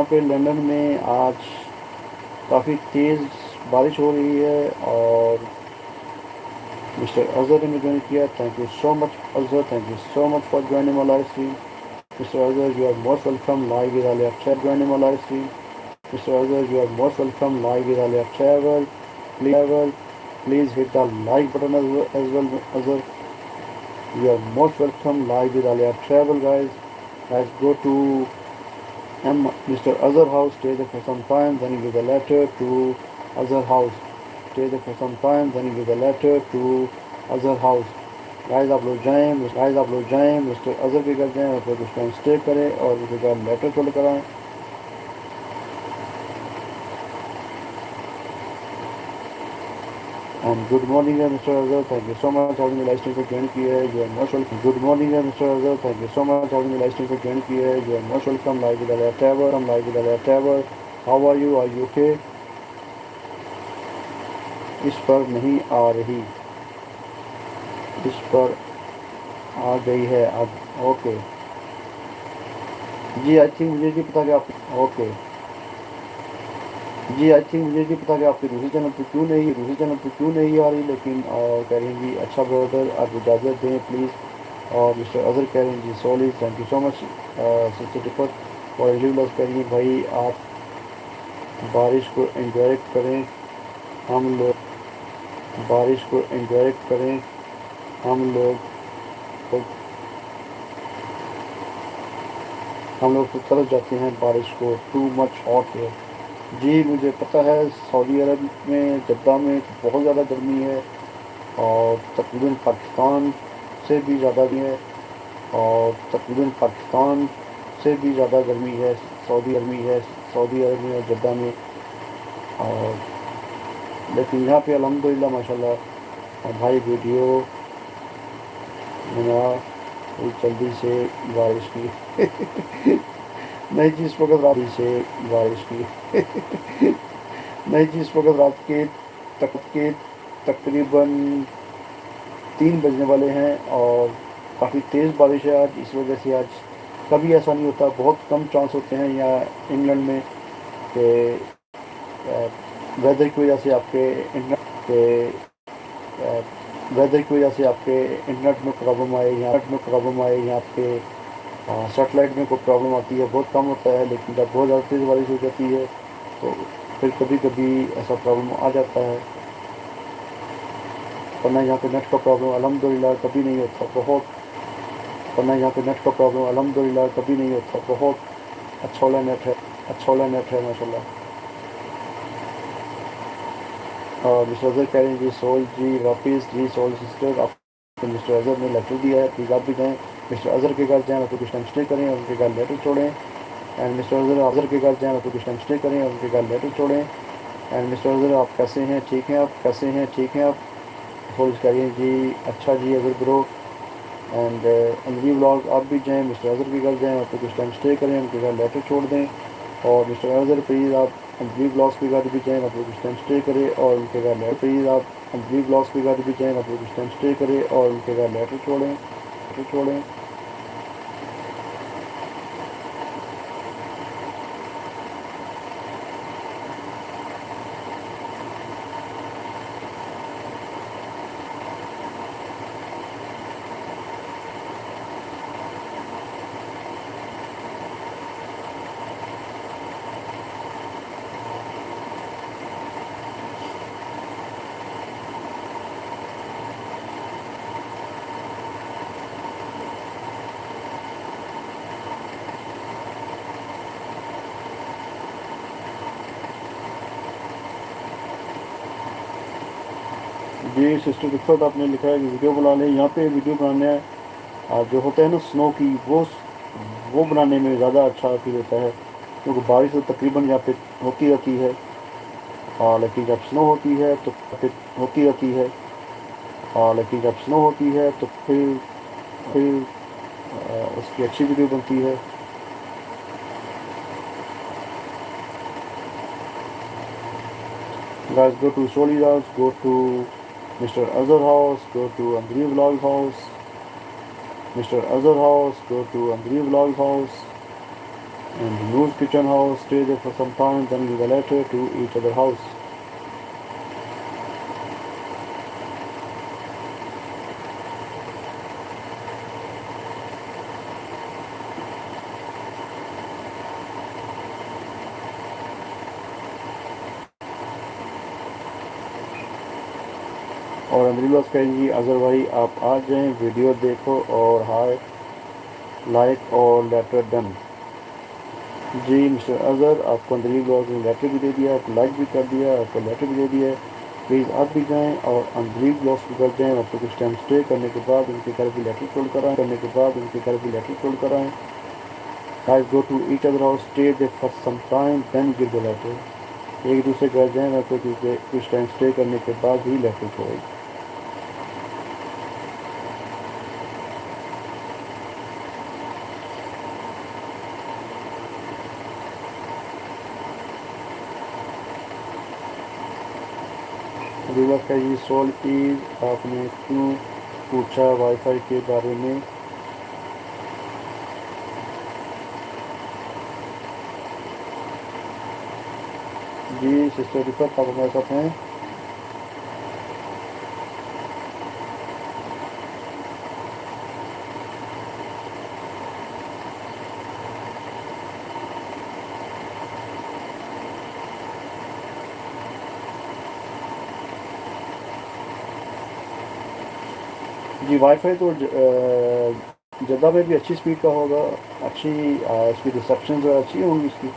पे लंदन में आज काफ़ी तेज़ बारिश हो रही है। और मिस्टर अजहर ने ज्वाइन किया। Thank you so much Azhar, thank you so much for joining my live stream. Mister Azhar you are most welcome live with Alhayat Travels joining my live stream. Mister Azhar you are most welcome live with Alhayat Travels। Please hit the like button as well Azhar. You are most welcome live with Alhayat Travel guys. Let's go to Mr. Azhar house, stay there for some time, then you give a letter to Azhar house. Stay there for some time, then you give a letter to Azhar house. Guys आप लोग जाएं mister Azhar के घर जाएं और फिर कुछ time stay करें और उनके घर लेटर छोड़ कर आएँ। And good morning Mr. Azhar, thank you so much having me live stream for join किया है। You are most welcome. Good morning Mr. Azhar, thank you so much having me live stream for join किया है। You are most welcome live with Alhayat Travels. I'm live with Alhayat Travels. How are you? Are you okay? इस पर नहीं आ रही, इस पर आ गई है अब। ओके जी आई थिंक मुझे नहीं पता कि आप ओके जी आई थिंक मुझे नहीं पता कि आपके दूसरे चैनल पर क्यों नहीं आ रही, लेकिन और कह रही हैं जी अच्छा ब्रदर आप इजाज़त दें प्लीज़। और मिस्टर अजहर कह रहे हैं जी sorry thank you so much sister टिफत। और एलिवलस कह रही हैं भाई आप बारिश को एंजॉय करें, हम लोग बारिश को एंजॉय करें, हम लोग तो तरस जाते हैं बारिश को, टू मच हॉट है। जी मुझे पता है सऊदी अरब में जद्दा में बहुत ज़्यादा गर्मी है और तकरीबन पाकिस्तान से भी ज़्यादा भी है, और तकरीबन पाकिस्तान से भी ज़्यादा गर्मी है सऊदी अरब में और जद्दा में। और लेकिन यहाँ पे अल्हम्दुलिल्लाह माशाल्लाह भाई वीडियो बना जल्दी से बारिश की नहीं जी इस वक्त रात से बारिश की नहीं जी इस वक्त रात के तकरीबन 3 बजने वाले हैं और काफ़ी तेज़ बारिश है आज। इस वजह से आज कभी ऐसा नहीं होता, बहुत कम चांस होते हैं यहाँ इंग्लैंड में कि वेदर की वजह से आपके इंटरनेट के वेदर की वजह से आपके इंटरनेट में प्रॉब्लम आए यहाँ पे सेटेलाइट में कोई प्रॉब्लम आती है, बहुत कम होता है। लेकिन जब बहुत ज़्यादा तेज़ बारिश हो जाती है तो फिर कभी कभी ऐसा प्रॉब्लम आ जाता है। वरना यहाँ पे नेट का प्रॉब्लम अल्हम्दुलिल्लाह कभी नहीं होता, बहुत अच्छा वाला नेट है माशाल्लाह। और मिस्टर अजहर कह रहे हैं जी सोल जी वापिस जी सोल सिस्टर, आप मिस्टर अजहर ने लेटर दिया है, प्लीज़ आप भी जाएँ मिस्टर अजहर के घर जाएँ, आपको कुछ टाइम स्टे करें और उनके घर लेटर छोड़ें। एंड मिस्टर अजहर के घर जाएँ, आपको कुछ टाइम स्टे करें और उनके घर लेटर छोड़ें। एंड मिस्टर अजहर आप कैसे हैं, ठीक हैं आप, कैसे हैं, ठीक हैं आप। सोल कह रही हैं जी अच्छा जी Azhar bro. And Anjali vlog आप भी जाएँ, मिस्टर अजहर के घर जाएँ, आपको कुछ टाइम स्टे करें, उनके घर लेटर छोड़ दें। और मिस्टर अजहर प्लीज़ आप अंजलि व्लॉग्स के घर भी जाएँ, आपको कुछ टाइम स्टे करें और उनके घर लेटर प्लीज़ आप अंजलि व्लॉग्स के घर भी जाएँ, आपको कुछ टाइम स्टे करें और उनके घर लेटर छोड़ें। जी सिस्टर रिफत आपने लिखा है कि वीडियो बना लें, यहाँ पे वीडियो बनाने जो होता है ना स्नो की, वो बनाने में ज़्यादा अच्छा फील होता है, क्योंकि बारिश तो तकरीबन यहाँ पे होती रहती है। लेकिन जब स्नो होती है तो फिर होती रहती है लेकिन जब स्नो होती है तो फिर उसकी अच्छी वीडियो बनती है। Guys, go to Solidas, go to Mr. Azhar house, go to Andri Vlog house, Mr. Azhar house, go to Andri Vlog house, and the News Kitchen house, stay there for some time, then give a letter to each other house. और अंदरी vlogs कहेंगी अजहर भाई आप आ जाएं, video देखो और हाय like और letter done. जी mister Azhar आपको अंदरी vlogs ने लेटर भी दे दिया, आपको लाइक भी कर दिया, आपको लेटर भी दे दिया है। प्लीज़ आप भी जाएं और अंदरी व्लॉग्स भी कर जाएँ। आपको कुछ टाइम स्टे करने के बाद उनके घर भी लेटर छोड़ कर आएँ। Guys, go to each other house, stay there for some time, then give the letter. एक दूसरे घर जाएँ, मैं कुछ टाइम स्टे करने के बाद ही लेटर छोड़ें। रिवर का ये सवाल प्लीज आपने क्यों पूछा वाईफाई के बारे में। जी सिस्टर रिफत आप हमारे साथ हैं। जी वाईफाई तो जद्दा में भी अच्छी स्पीड का होगा, अच्छी इसकी रिसेप्शन अच्छी होंगी इसकी।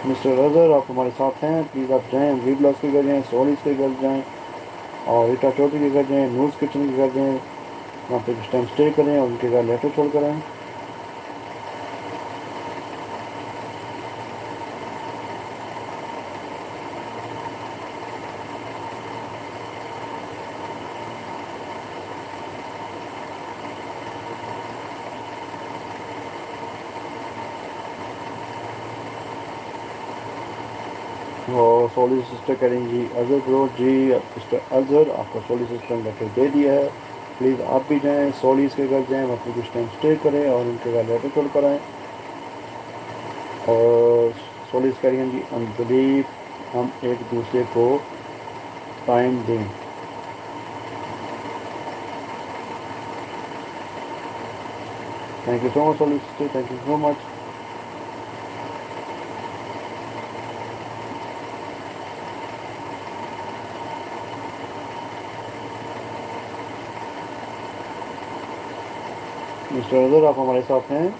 मिस्टर रजर आप हमारे साथ हैं, प्लीज़ आप जाएँ, वी ब्लॉग्स के घर जाएँ, सोलिस के घर जाएँ और रीटा चौधरी के घर जाएँ, न्यूज़ किचन के घर जाएँ, वहाँ पे कुछ टाइम स्टे करें और उनके घर लेटर छोड़ कर आएँ। और सोलर सिस्टर करेंगे जी अजहर ब्रो जी। मिस्टर अजहर आपका सोलर सिस्टम लेटर दे दिया है। प्लीज़ आप भी जाएँ, सोलीज के घर जाएँ, अपनी कुछ टाइम स्टे करें और उनके घर लेटर छोड़ कर आएँ। और सोलिस करेंगे जी अंजलि, हम एक दूसरे को टाइम दें। Thank you so much Solis sister, thank you so much. Mister Azhar आप हमारे साथ हैं?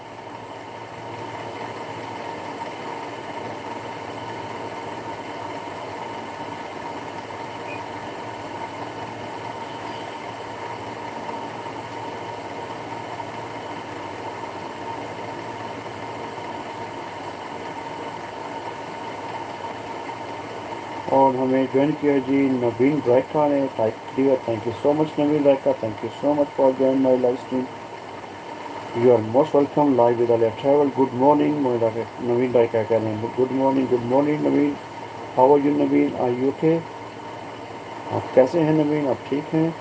और हमें ज्वाइन किया जी नवीन रायका ने, टाइप किया। Thank you so much Naveen Raika, thank you so much for join my live stream. You are most welcome live with अलहयात travel. Good morning Naveen Raika कह रहे हैं। Good morning Naveen. How are you Naveen, are you okay? आप कैसे हैं नवीन, आप ठीक हैं?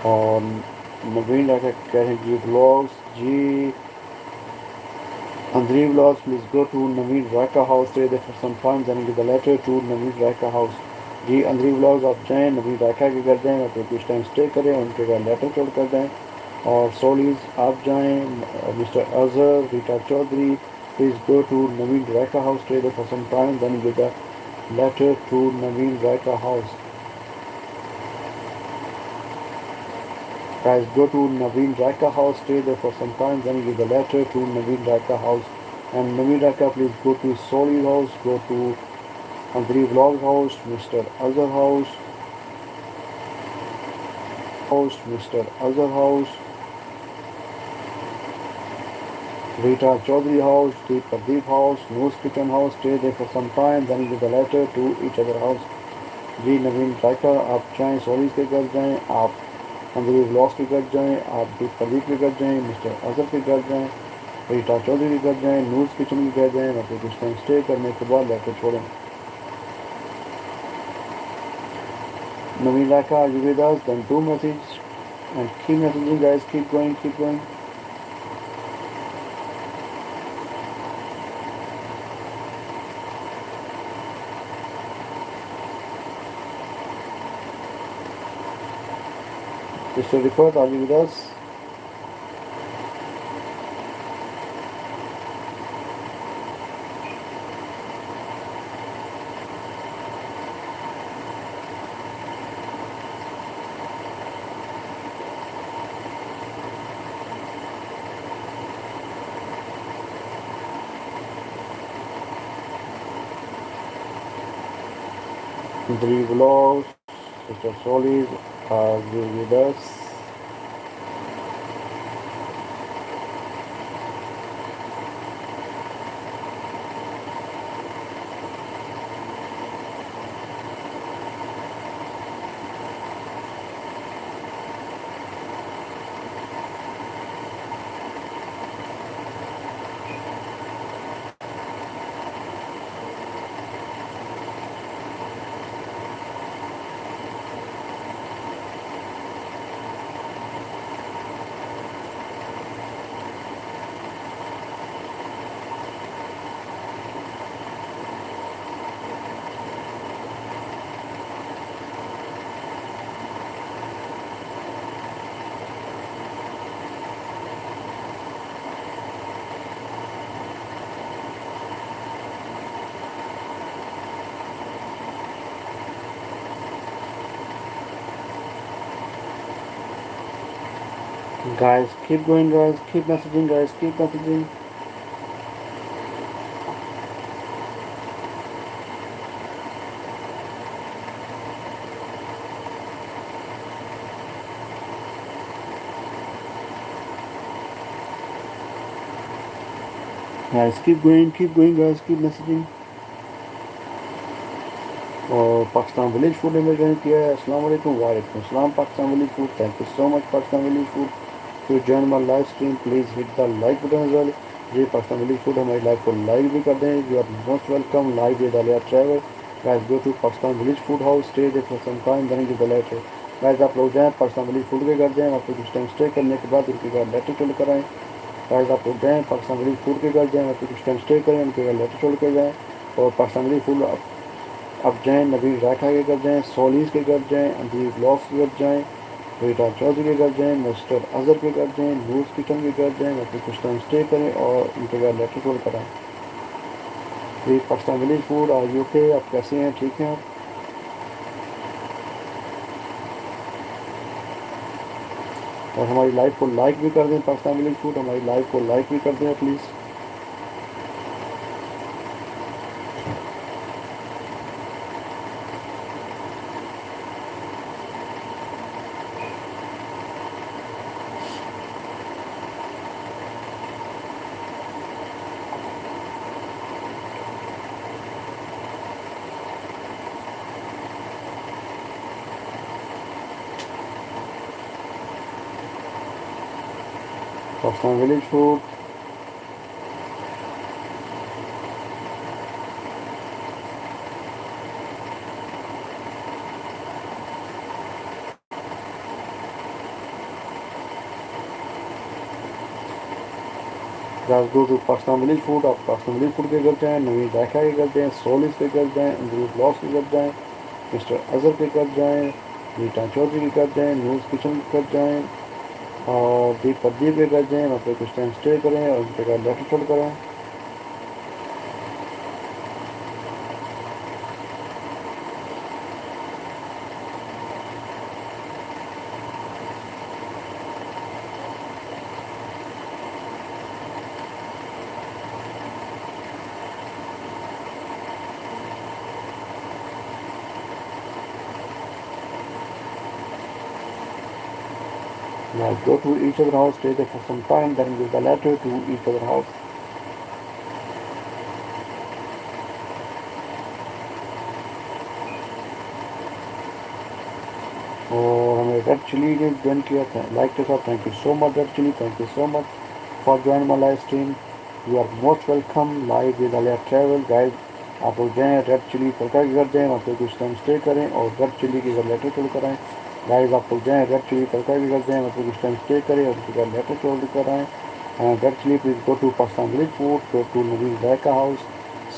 और नवीन रायका कह रहे हैं जी ब्लॉग्स जी Andrew Vlogs, please go to Naveen Raika house, stay there for some time, then give the letter to Naveen Raika house। जी अंद्री व्लॉग्स आप जाएँ, नवीन रायका के घर जाएँ, अपने कुछ टाइम स्टे करें, उनके घर लेटर छोड़ कर दें। और सोलीज आप जाएँ, mister Azhar, Rita Chaudhary, please go to Naveen Rayka house, stay there for some time, then give the letter to Naveen Rayka house. Guys, go to Naveen Raika house, stay there for some time, then give the letter to Naveen Raika house. And Naveen Raika, please go to Soli's house, go to Andri Vlog's house, Mr. Azhar house, Rita Chaudhary house, Deep Pradeep house, Noose Kitchen house, stay there for some time, then give the letter to each other house। जी नवीन रायका आप जाएँ, सोलीज के घर जाएँ, आप अंदर vlogs के घर जाएँ, आप दीप प्रदीप के घर जाएँ, मिस्टर अजहर के घर जाएँ, रीटा चौधरी के घर जाएँ, नूज़ किचन के घर जाएँ, वहाँ पे कुछ टाइम स्टे करने के बाद लेकर छोड़ें। नवीन Raika you with us, then do message and keep messaging guys, keep going, keep going। Mr. Rifat, are you with us? Three vlogs, Mr. Solis, are you with us? Guys, keep going guys, keep messaging guys, keep messaging। Guys, keep going guys, keep messaging। और Pakistan village food ने join किया है। अस्सलाम वालेकुम, वालेकुम अस्सलाम Pakistan village food. Thank you so much Pakistan village food to join my live stream। Please hit the like button as well जी Pakistan village food हमारी लाइफ को लाइक भी कर दें। You are most welcome live with Alia travel. Guys go to Pakistan village food house, stay there for some time, then give the letter. गाइस आप लोग जाएँ पाकिस्तान विलेज फूड के घर जाएँ, आप लोग कुछ टाइम स्टे करने के बाद उनके घर लेटर छोड़ कर आएँ। गाइस आप लोग जाएँ पाकिस्तान विलेज फूड के घर जाएँ, आप लोग कुछ टाइम स्टे करें, उनके घर लेटर छोड़ कर जाएँ। और पाकिस्तान विलेज फूड अब जाएँ नबी राखा के घर जाएँ, सोलीज के घर जाएँ, अंदीर ब्लॉक्स के घर जाएँ, बेटा चौधरी के घर जाएँ, मिस्टर अजहर के घर जाएँ, नूज किचन के घर जाएँ, वहाँ पे कुछ टाइम स्टे करें और उनके घर लेटर कॉल कराएँ। ये पाकिस्तान विलेज फूड और यूके, आप कैसे हैं, ठीक हैं आप? और हमारी लाइफ को लाइक भी कर दें, पाकिस्तान विलेज फूड हमारी लाइफ को लाइक भी कर दें please. Pakistan village food guys go to Pakistan village food, आप पाकिस्तान विलेज फूड के घर जाएँ, नवीन जायका के घर जाएँ, सोलिस के घर जाएँ, अंदरूर ब्लॉक्स के घर जाएँ, मिस्टर अजहर के घर जाएँ, नीता चौधरी के घर जाएँ, न्यूज़ किचन के घर जाएँ और दीप प्रदीप के घर जाएँ, वहाँ पे कुछ टाइम स्टे करें और उनके घर लेटर छोड़ करें। Now go to each other house, stay there for some time, then give the letter to each other house. और हमें रेड चिली ने ज्वाइन किया था लाइक के साथ, thank you so much red chilli, thank you so much for join my live stream. You are most welcome live with Alia travel. Guide आप लोग जाएँ रेड चिली फलका के घर जाएँ, वहाँ पे कुछ टाइम स्टे करें और रेड चिली के घर लेटर छोड़ कर आएँ। गाइज आप लोग जाएँ रेड चिली फलका के घर जाएँ, वहाँ पे कुछ टाइम स्टे करें और उनके घर लेटर छोड़ कर आएँ। Red chili please go to Pakistan village food, go to Naveen जायका हाउस,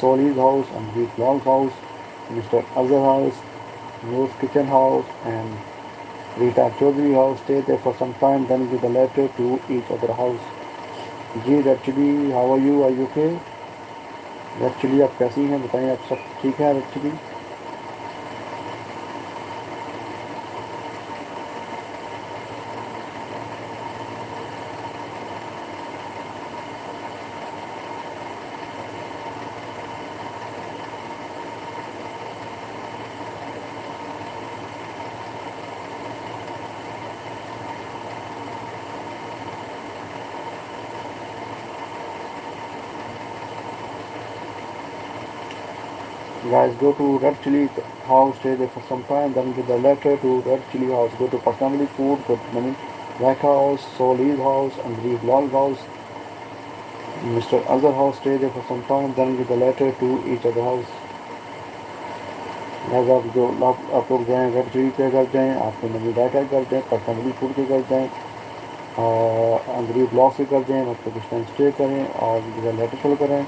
सोलीज house, Amrit long house, mister Azhar house, Noor kitchen house and Rita Chaudhary house, stay there for some time, then give a letter to each other house. जी actually how are you, are you okay? Actually आप कैसी हैं बताएं, आप सब ठीक है actually? Guys, go to Red Chili house, stay there for some time, then give the letter to Red Chili house. Go to Pakistani food, go to Namin Rack house, Soli's house, Andrees Lal house, Mr. Azhar house, stay there for some time, then give the letter to each other house. Guys, आप लोग जाएँ red chilli के घर जाएँ, आपको नबी रायका के घर जाएँ, पाकिस्तानी फूड के घर जाएँ, अंदरी ब्लॉक से कर दें, मतलब कुछ टाइम स्टे करें और लेटर छोड़ करें।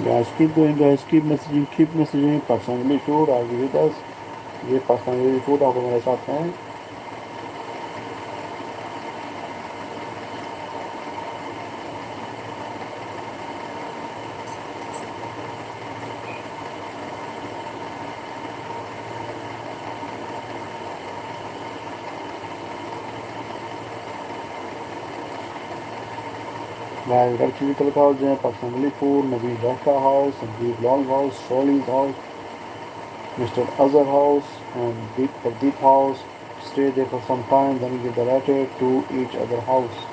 Guys, keep going, guys, keep messaging. Pakistanli food, are you with us? ये पाकिस्तानी फूड आप हमारे साथ हैं। Guys, Red Chili Tulka House जाएँ, पाकिस्तानी फूड, नबी राका हाउस, संदीप लॉन्ग हाउस, सोलीज house, Mr. Azhar house and Deep Pradeep house. Stay there for some time, then give the letter to each other house.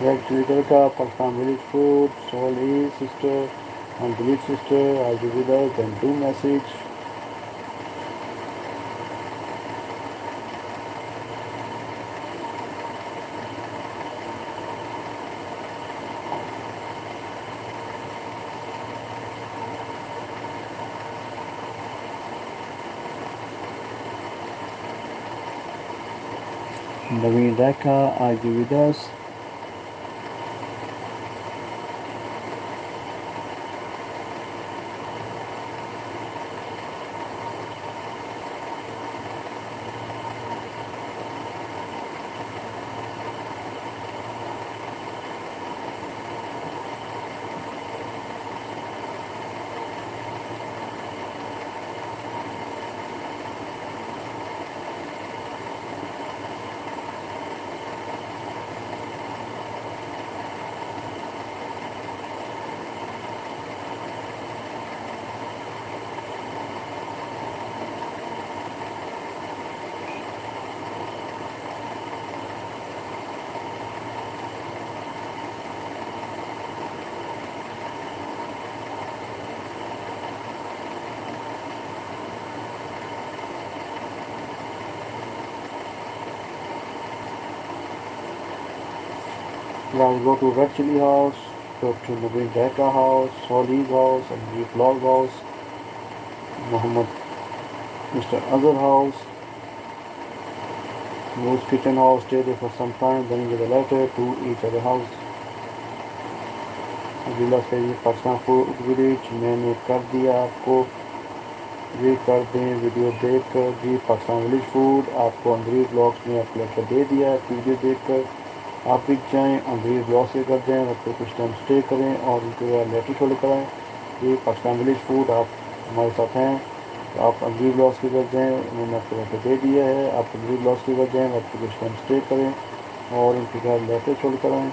Red chili tadka, Pakistan village food, Soul sister, and village sister, are you with us? Then do message. Naveen Reka, are you with us? Guys, go to Red Chili House, go to Naveen Reka house, Soul's house, and the vlog house, Muhammad Mr. Azhar house, Moose Kitchen house, stay there for some time, then give a letter to each other house. अगला चाहिए Pakistan food village मैंने कर दिया आपको ये कर दें video देख कर जी पाकिस्तान विलेज फूड आपको अंदरी ब्लॉग्स में अपलोड कर दे दिया है वीडियो देख कर आप भी जाएँ अंदरी ब्लॉग से कर जाएँ वहाँ पर कुछ टाइम स्टे करें और उनके बाद लेटर छोड़ कर आएँ ये पाकिस्तान विलेज फूड आप हमारे साथ हैं तो आप अंदरी ब्लॉग्स के कर जाएँ उन्होंने आपको लेटर दे दिया है आप अंदरी ब्लॉग्स के कर जाएँ वहाँ पर कुछ टाइम स्टे करें और उनके बाद लेटर छोड़ कर आएँ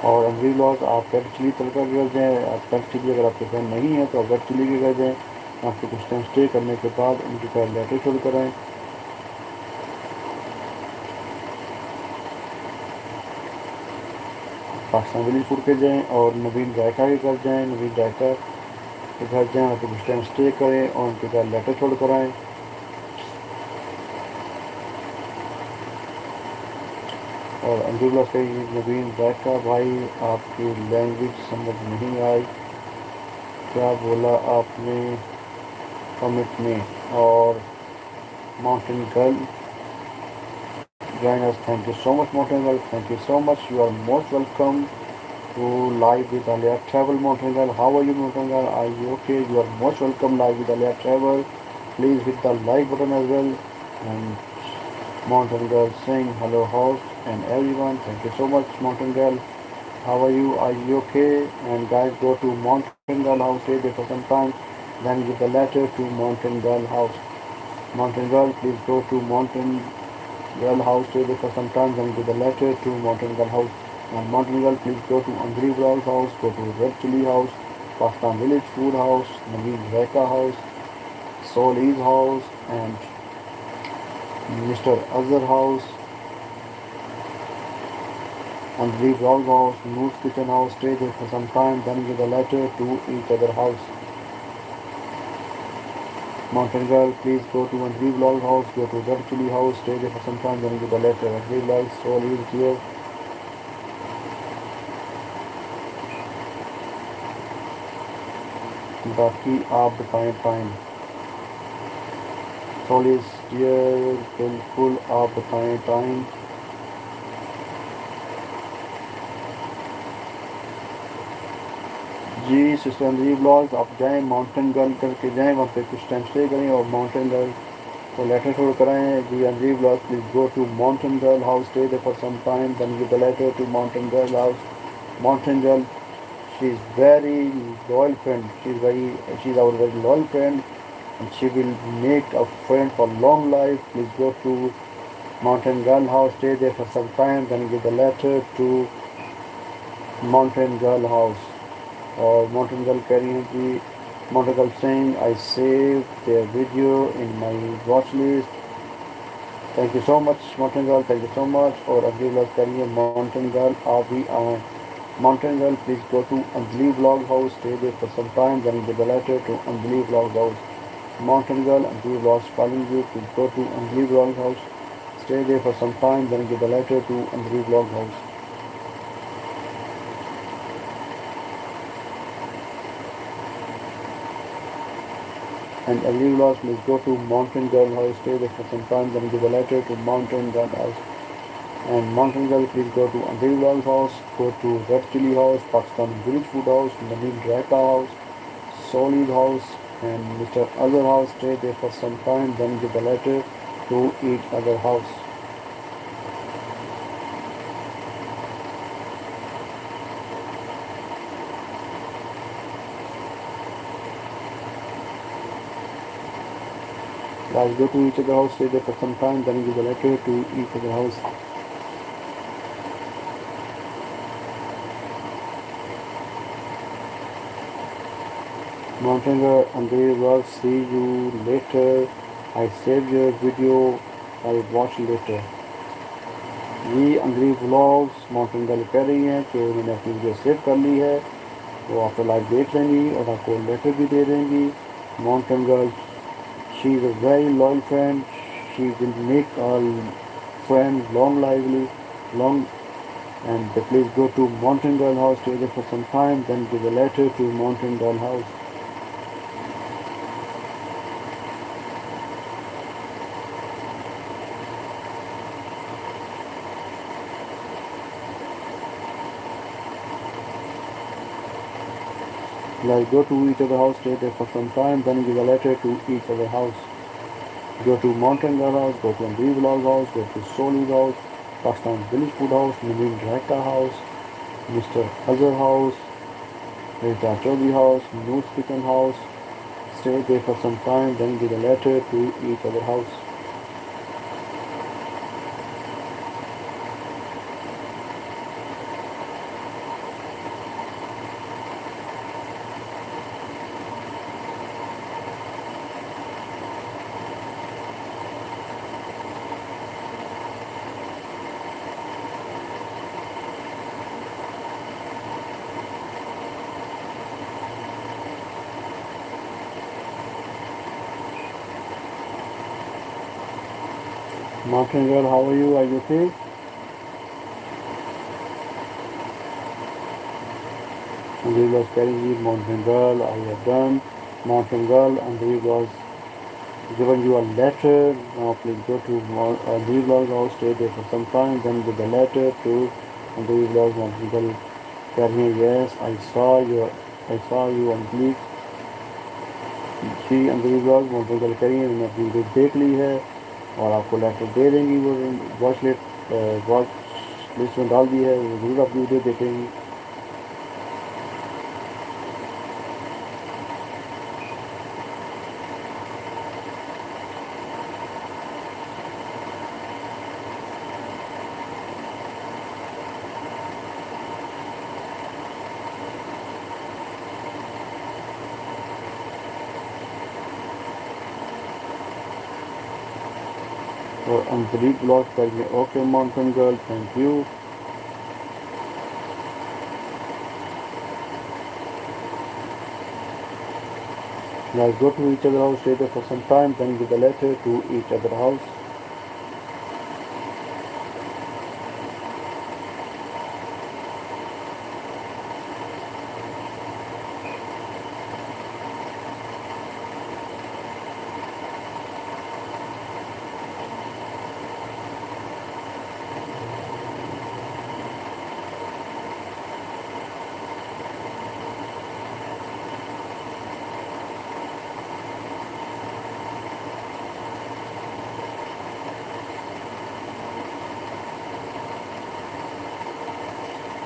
और अंदरी ब्लॉग आप रेड चिली तड़का कर जाएँ आप रेड चिली अगर आपके फैन नहीं है तो आप रेड चिली के कर जाएँ आपको कुछ टाइम स्टे करने के बाद उनकी कार लेटर शुरू कराएँ पाकिस्तान विलेज फूड के जाएँ और नवीन जायका के कर जाएँ नवीन जायका के घर जाएँ वहाँ पर कुछ टाइम स्टे करें और उनकी कार लेटर छोड़ कराएँ और अंदर ब्लॉग का नवीन जायका भाई आपकी लैंग्वेज समझ नहीं आई क्या बोला आपने कमेंट में और mountain girl join us. Thank you so much, Mountain Girl. Thank you so much. You are most welcome to live with Alhayat Travel, Mountain Girl. How are you, Mountain Girl? Are you okay? You are most welcome live with Alhayat Travel. Please hit the like button as well. And Mountain Girl saying hello, host and everyone. Thank you so much, Mountain Girl. How are you? Are you okay? And guys, go to Mountain Girl house, stay there for some time. Then give the letter to Mountain Girl house. Mountain Girl, please go to Mountain Girl house, stay there for some time, then give the letter to Mountain Girl house. And Mountain Girl, please go to Angri Girl's house, go to Red Chili house, Pakistan Village Food house, Naveen Reka house, Soul's house, and Mr. Azhar house, Angri Girl's house, Noor's Kitchen house, stay there for some time, then give the letter to each other house. Mountain Girl, please go to Andri Vlog house, go to Red Chili house, stay there for some time, then give the letter. Andri Vlog, Soul is here. बाकी आप बताएं time soul is here बिल्कुल आप बताएं time जी sister अंदरी blogs आप जाएं mountain girl करके जाएं वहाँ पे कुछ टाइम स्टे करें और माउंटेन गर्ल को लेटर छोड़ कराएं जी Andrew blog please go to mountain girl house stay there for some time then give the letter to mountain girl house mountain girl she is very loyal friend she is our very loyal friend and she will make a friend for long life please go to mountain girl house stay there for some time then give the letter to mountain girl house or mountain girl कह रही हैं कि mountain girl saying I saved their video in my watch list Thank you so much, Mountain Girl. Thank you so much. और अगली vlog करिए Mountain Girl. आप भी आए. Mountain Girl, please go to Anjali Vlog House. Stay there for some time. Then give the letter to Anjali Vlog House. Mountain Girl, Anjali Vlogs calling you. Please go to Anjali Vlog House. Stay there for some time. Then give the letter to Anjali Vlog House. And every vlog, please go to Mountain Girl House. Stay there for some time. Then give the letter to Mountain Girl House. And Mountain Girl, please go to Anjali Vlog House. Go to Red Chili House, Pakistani Village Food House, Nabil Raika House, Solid House, and Mr. Other House. Stay there for some time. Then give the letter to each other house. Guys, go to each other house, stay there for some time, then give the letter to each other house. Mountain Girl, Andre will see you later. I saved your video. I watch later. ये अंग्रेजी vlogs mountain girl कह रही हैं कि उन्होंने अपनी video save कर ली है, वो आपको लाइव देख लेंगी और आपको लेटर भी दे देंगी. Mountain girl, she is a very loyal friend. She will make our friend long lively, long. And please go to Mountain Girl house, stay there for some time, then give a letter to Mountain Girl house. Like go to each other house, stay there for some time, then give a letter to each other house. Go to Mountain Girl house, go to Anjali Vlog house, go to Solid house, Pakistan Village Food house, Nabil Raika house, Mr. Azhar house, Rita Chaudhary house, Noor Chicken house. Stay there for some time, then give a letter to each other house. Mountain Girl, how are you? Are you okay? Anjali was carrying you, Mountain Girl, I have done. Mountain Girl, Anjali was given you a letter. Now please go to Anjali Vlog house, stay there for some time, then give the letter to Anjali Vlog. Mountain Girl carrying, yes, I saw you, Anjali. जी Anjali blog मोटर कल करिए, मैंने अपनी video देख ली है और आपको लेटर दे देंगी. वो वॉच लिस्ट में डाल दी है, वो ज़रूर अपनी वीडियो देखेंगी. और अंजलि ब्लॉग करिए, okay mountain girl, thank you. Now go to each other house, stay there for some time, then give the letter to each other house.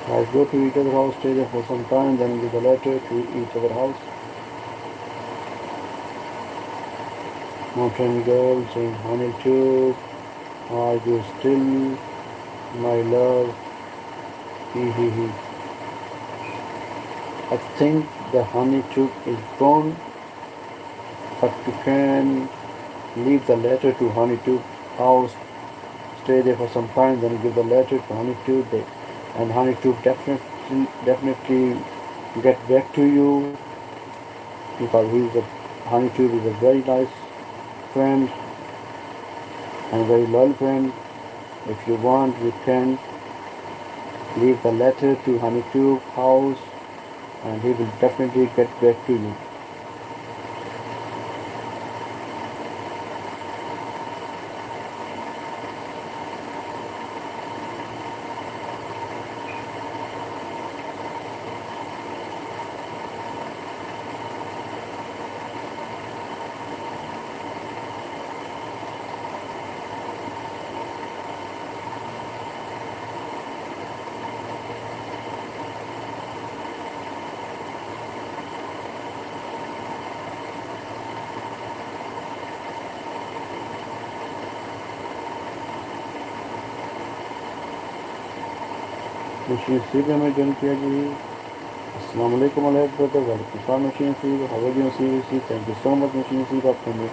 Guys, go to each other house, stay there for some time, then give the letter to each other house. Mountain girl saying, honey too, are you still my love? He he he. I think the honey tube is gone, but you can leave the letter to honey tube house stay there for some time, then give the letter to Honeytube, and Honeytube definitely get back to you, because Honeytube is a very nice friend and very loyal friend. If you want, you can leave the letter to Honeytube house, and he will definitely get back to you. Machine Steve में join किया जी. अस्सलाम वालेकुम अलैहिक brother. वालेकुम अस्सलाम machine Steve. How are you Steve? Thank you so much machine Steve. आपने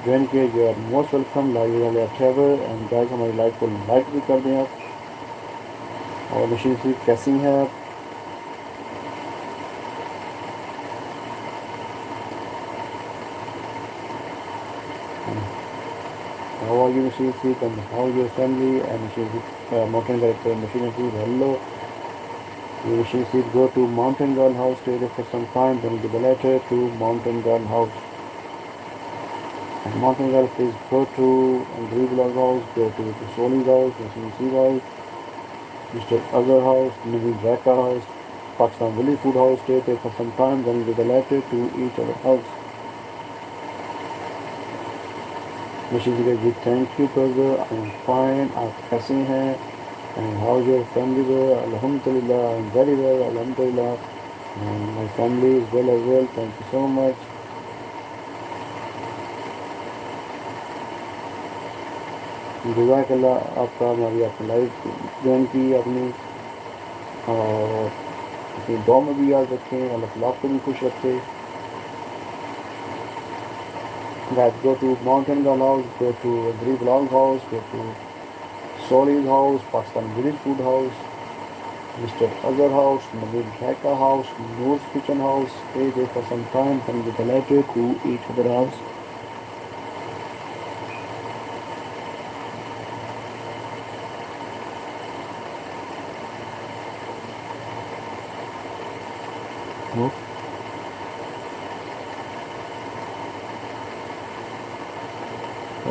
join किया. You are most welcome. Live Alhayat Travels. And guys हमारी live को लाइक भी कर दें आप. और मशीन Steve कैसी हैं आप? How are you machine Steve? And how is your family? And machine Steve, mountain director machine Steve. Hello. Machine Steve, go to Mountain Girl house, stay there for some time, then give a letter to Mountain Girl house. And Mountain Girl, please go to Greenville house, go to the Sony's house, Machine Steve house, Mr. Azhar house, Naveen Raka house, Pakistan Village Food house, stay there for some time, then give a letter to each other house. Machine Steve, thank you brother, I am fine, आप कैसे हैं? And how's your family there? Alhamdulillah, I'm very well, Alhamdulillah. And my family is well as well, thank you so much. जज़ाकल्लाह आपका. हमारी आपने live join की आपने, और अपनी दुआ में भी याद रखें. अल्लाह ताला आपको भी खुश रखे. Guys, go to Mountain Girl house, go to Greek Long house, go to Soli's house, Pakistan Village Food house, Mr. Azhar house, Nabil Raka house, Noor's kitchen house. Stay there for some time, then get a letter to each other house.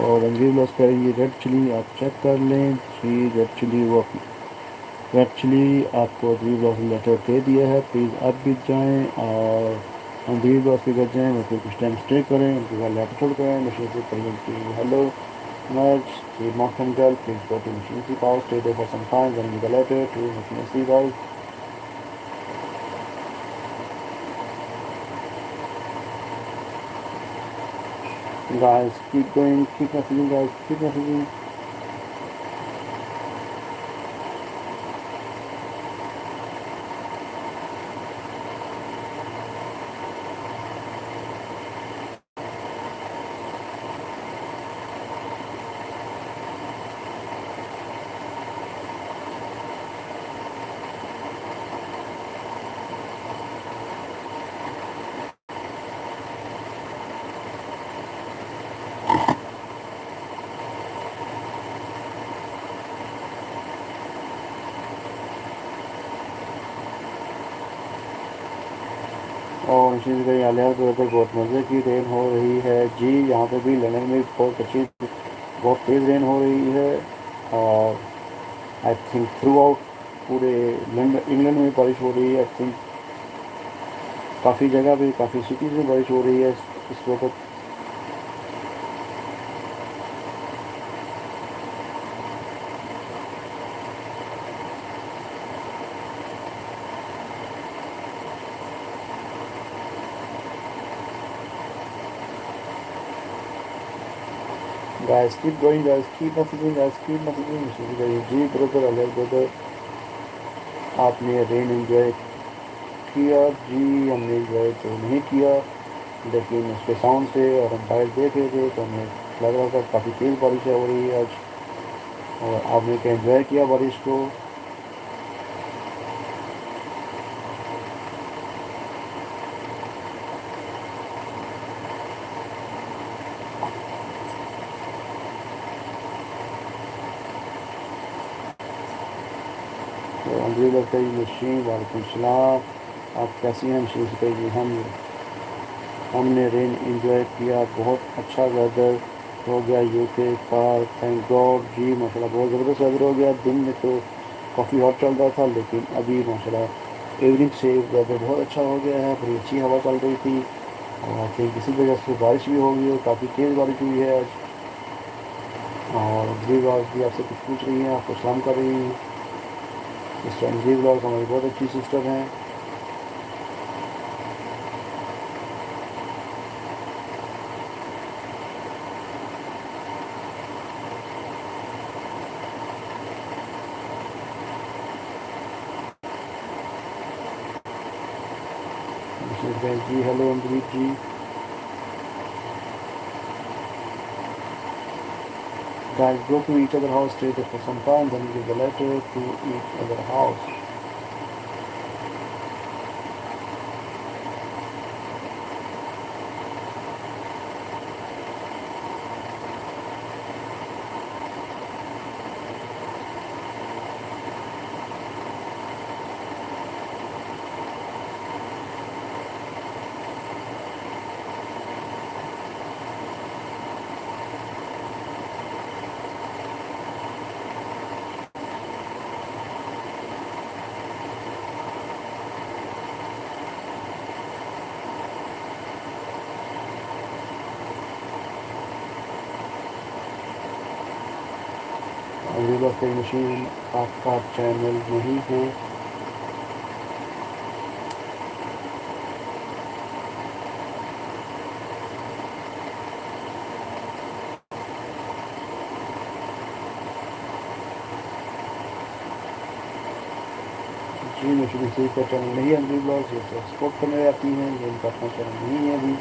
और अंग्रेज loss करेंगे red chilli, आप check कर लें जी. Red chilli वो red chilli आपको अंग्रेज loss ने लेटर दे दिया है. प्लीज़ आप भी जाएं और अंग्रेज लॉस के घर जाएँ, मतलब कुछ टाइम स्टे करें, उनके घर लेटर छोड़ करें. मशीन से करेंगे कि हेलो मैच जी mountain girl, please go to machine C house, stay there for some time, then give a letter to machine C house. Guys, keep going, keep messaging guys, keep messaging. और इसी तरह अलहद पर बहुत मज़े की rain हो रही है जी. यहाँ पे भी लंदन में बहुत अच्छी, बहुत तेज़ रेन हो रही है. और आई थिंक थ्रू आउट पूरे इंग्लैंड में बारिश हो रही है. आई थिंक काफ़ी जगह पे, काफ़ी सिटीज़ में बारिश हो रही है इस वक्त. Guys, keep going guys, keep messaging guys, keep messaging. जी ब्रदर अलग ब्रदर, आपने रेन एंजॉय किया जी. हमने एंजॉय तो नहीं किया, लेकिन उसके साउंड से और हम बाहर देख रहे थे तो हमें लग रहा था काफ़ी तेज़ बारिश हो रही है आज. और आपने क्या एंजॉय किया बारिश को। तो अंग्रेज लगता है मशीन वालेकुम सलाम, आप कैसी हैं मशीन से कहिए। हमने रेन इंजॉय किया, बहुत अच्छा वेदर हो गया यूके का, थैंक गॉड जी माशाल्लाह बहुत ज़बरदस्त वेदर हो गया। दिन में तो काफ़ी हॉट चल रहा था, लेकिन अभी माशाल्लाह इवनिंग से वेदर बहुत अच्छा हो गया है, बड़ी अच्छी हवा चल रही थी और आई थिंक इसी वजह से बारिश भी हो गई है, काफ़ी तेज़ बारिश हुई है आज। और जी ब्लॉग भी आपसे कुछ पूछ रही हैं, आपको सलाम कर रही हैं। सिस्टर जी ब्लॉग हमारी बहुत अच्छी सिस्टर हैं। जी hello Anjali ji. Guys, go to each other house, stay there for some time, then give the letter to each other house. River की मशीन आपका चैनल नहीं है। जी मशीन किसी का चैनल नहीं है, अभी ब्लॉग जैसे एक्सपोर्ट करने जाती हैं, ये इनका अपना चैनल नहीं है अभी।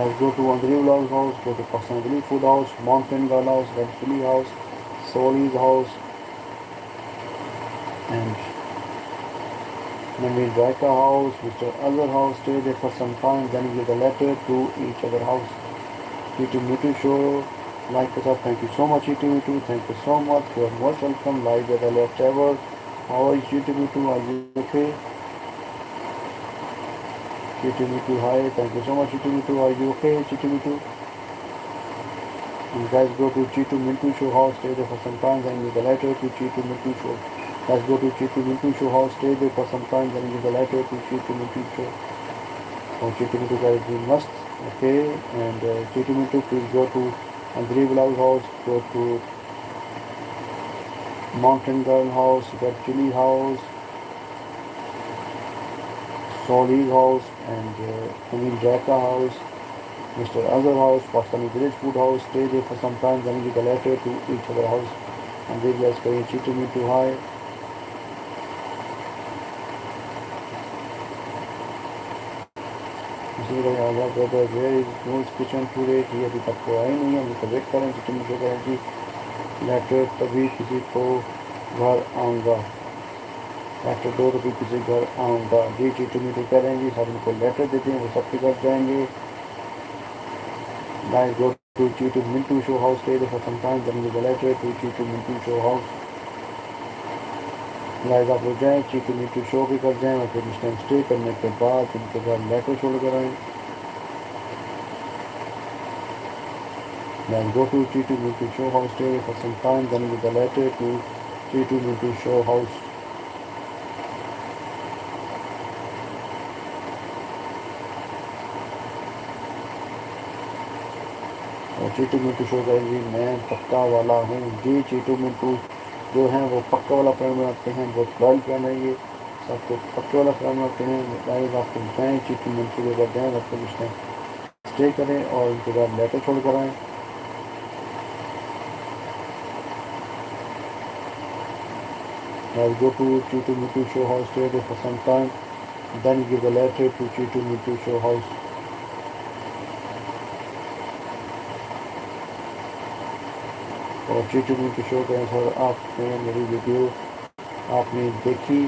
Let's go to Andrew Vlog's house, go to Pakistani Food House, Mountain Girl House, Red Chili House, Soli's house, and Naveen Raika house, Mr. Other house. Stay there for some time, then give a letter to each other house. Chitu Mitu show, like us up. Thank you so much, Chitu Mitu. Thank you so much. You are most welcome. Live at Alhayat Travels. How are you, Chitu Mitu? Are you okay? Chitu Mitu, hi. Thank you so much, Chitu Mitu. Are you okay, Chitu Mitu? You guys go to Chitu Mintu show house, stay there for some time, then give a letter to Chitu Mintu show. Let's go to Chitu Mintu show house, stay there for some time, then give a letter to Chitu Mintu show. Oh, Chitu Mintu guys, we must. Okay, and Chitu Mintu, please go to Andrei Vlog house, go to Mountain Girl house, Red Chili house, Soli's house, and Naveen Jaka house, Mr. Azhar house, Pakistani Village Food house. Stay there for some time, then give a letter to each other house. And they guys going Chitu Mintu hi. Brother, where is Noon's kitchen today? ये अभी तक तो आई नहीं है, हम तो wait कर रहे हैं चिकन मुझे कहें कि लेटर तभी किसी को घर आऊँगा, लेटर दो तभी किसी घर आऊँगा। जी चिटू मिटू कह रहे हैं जी, सब उनको लेटर देते हैं, वो सबके घर जाएंगे। Guys, go to Chitu Mintu show house, stay there for some time, then give a letter to Chitu Mintu show house. Guys आप लोग जाएँ चिटू मिटू शो भी कर जाएँ और फिर इस टाइम स्टे करने के बाद उनके घर लेटर छोड़ कर आएँ। Then go to Chitu Mintu show house, stay for some time, then give a letter to Chitu Mintu show house. और चीटू मिंटू शो का जी मैं पक्का वाला हूँ। जी चीटू मिंटू जो हैं वो पक्का वाला फ्रेंड बनाते हैं, बहुत लॉयल फ्रेंड है ये, आपको पक्के वाला फ्रेंड रखते हैं गाइस, आपको बताएं चीटू मिंटू के बाद जाएँ आपको कुछ टाइम स्टे करें और उनके बाद लेटर छोड़ कर आएँ। I'll go to Chitu Mitu show house, stay there for some time, then give the letter to Chitu Mitu show house. और चीटू मिंटू शो के अनुसार आपने मेरी वीडियो आपने देखी,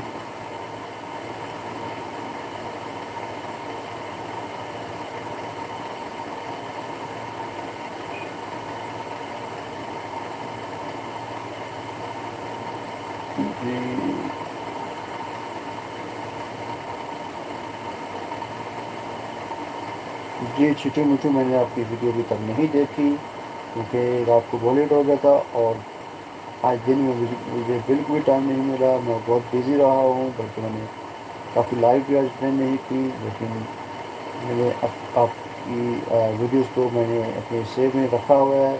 जी चीटू मिंटू मैंने आपकी वीडियो अभी तक नहीं देखी क्योंकि रात को बहुत लेट हो गया था और आज दिन में मुझे बिल्कुल भी टाइम नहीं मिला। मैं बहुत बिज़ी रहा हूँ, बल्कि मैंने काफ़ी लाइव भी आज अटेंड नहीं की, लेकिन मैंने आपकी वीडियोस को मैंने अपने सेव में रखा हुआ है।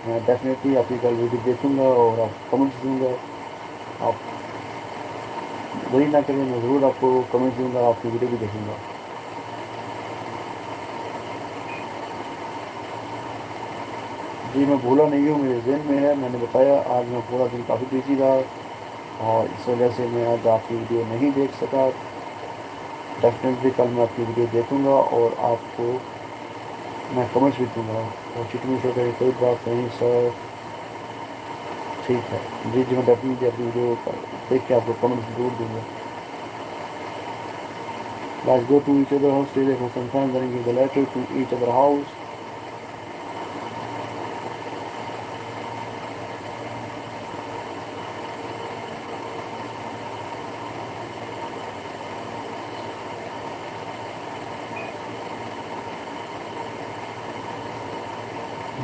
मैं डेफिनेटली आपकी कल वीडियो देखूँगा और आप कमेंट्स दूँगा। आप वही ना करें, मैं ज़रूर आपको कमेंट्स दूँगा, आपकी वीडियो भी देखूँगा। जी मैं भूला नहीं हूँ, मेरे जहन में है। मैंने बताया आज मैं पूरा दिन काफ़ी बिजी रहा और इस वजह से मैं आज आपकी वीडियो नहीं देख सका। डेफिनेटली कल मैं आपकी वीडियो देखूँगा और आपको मैं कमेंट्स भी दूँगा। और चिटमी शो करें कोई बात नहीं सर, ठीक है। जी जी मैं डेफिनेटली आपकी वीडियो देख के आपको कमेंट्स जरूर दूँगा। Let's go to each other house, stay there for some time, then give the letter to each other house.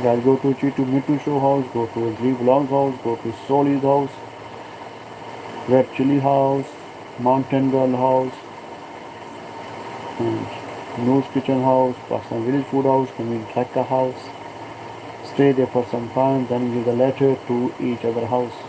Let's go to Chitu Mitu show house, go to Agree Vlogs house, go to Soli's house, Red Chili house, Mountain Girl house, and Noose Kitchen house, Pakistan Village Food house, Kamil Thakka house. Stay there for some time, then give the letter to each other house.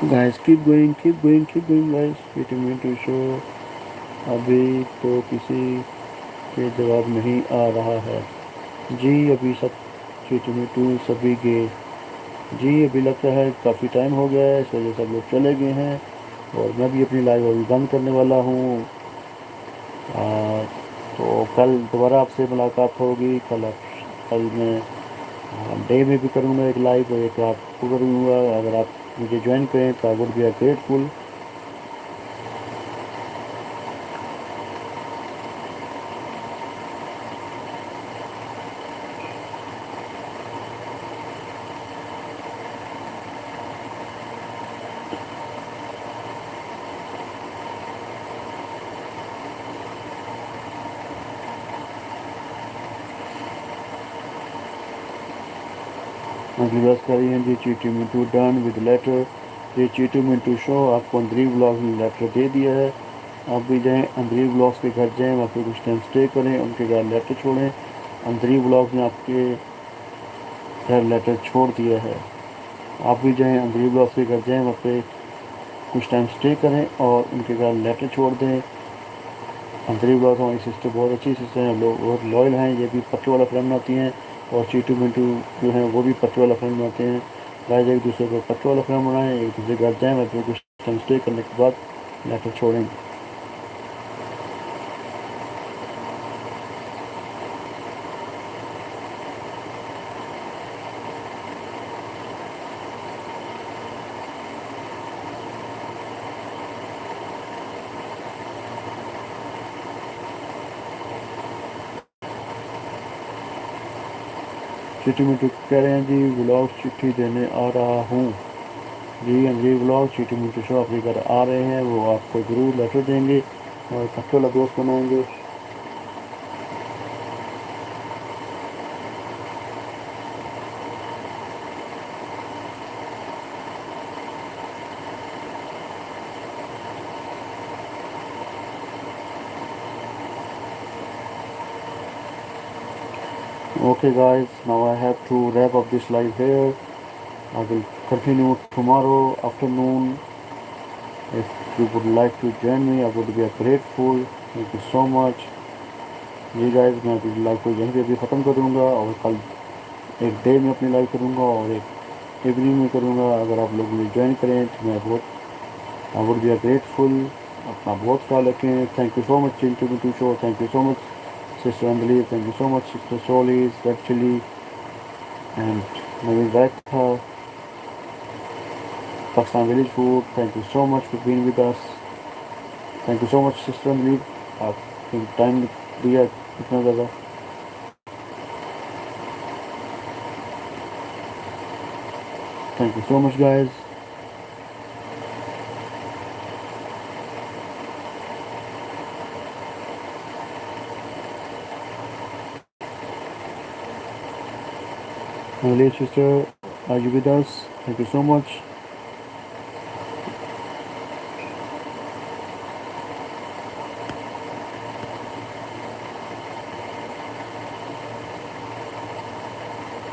Guys, keep going, guys. Waiting me to show. अभी तो किसी के जवाब नहीं आ रहा है। जी अभी सब टू सभी गए। जी अभी लगता है काफ़ी टाइम हो गया है, इस वजह से सब लोग चले गए हैं और मैं भी अपनी लाइव अभी बंद करने वाला हूँ। तो कल दोबारा आपसे मुलाकात होगी। कल मैं डे में भी करूँगा एक लाइव और एक रात को करूँगा। अगर आप मुझे ज्वाइन करें तो आई वुड बी ग्रेटफुल। अगली बात करी है जी चीटू मिंटू डन विद लेटर। ये चीटू मिंटू शो आपको अंदरी ब्लॉग ने लेटर दे दिया है। आप भी जाएँ अंदरी ब्लॉग्स के घर जाएँ, वहाँ पे कुछ टाइम स्टे करें, उनके घर लेटर छोड़ें। अंदरी ब्लॉग्स ने आपके घर लेटर छोड़ दिया है। आप भी जाएँ अंदरी ब्लॉग्स के घर जाएँ, वहाँ पे कुछ टाइम स्टे करें और उनके घर लेटर छोड़ दें। अंदरी ब्लॉग्स हमारी सिस्टर बहुत अच्छी सिस्टर हैं, लोग बहुत लॉयल हैं। ये भी पक्के वाला फ्रेंड आती हैं और चीटू मिंटू जो हैं वो भी पक्के वाला फ्रेंड बनाते हैं। गाइस एक दूसरे को पक्के वाला फ्रेंड बनाएं, एक दूसरे घर जाएँ, वहाँ पे कुछ टाइम स्टे करने के बाद लेटर छोड़ें। चिट्ठी मिट्टू कह रहे हैं जी व्लॉग चिट्ठी देने आ रहा हूँ। जी अंजलि व्लॉग चिट्ठी मिट्टू शो अपने घर आ रहे हैं, वो आपको ज़रूर लेटर देंगे और पक्के वाला दोस्त बनाएंगे। Okay guys, now I have to wrap up this live here. I will continue tomorrow afternoon. If you would like to join me, I would be grateful. Thank you so much. जी guys, मैं अभी live को यहीं पे अभी ख़त्म कर दूँगा और कल एक डे में अपनी लाइव करूँगा और एक इवनिंग में करूँगा। अगर आप लोग मुझे ज्वाइन करें तो मैं बहुत आई वुड बी ग्रेटफुल। अपना बहुत ख्याल रखें। Thank you so much Chintu Mintu show. Thank you so much sister Anjali. Thank you so much sister सोलीज रेड चिली एंड नवीन रायता Pakistan village food. Thank you so much for being with us. Thank you so much sister Anjali, आपने time दिया इतना ज़्यादा। Thank you so much guys. My late sister, are you with us? Thank you so much.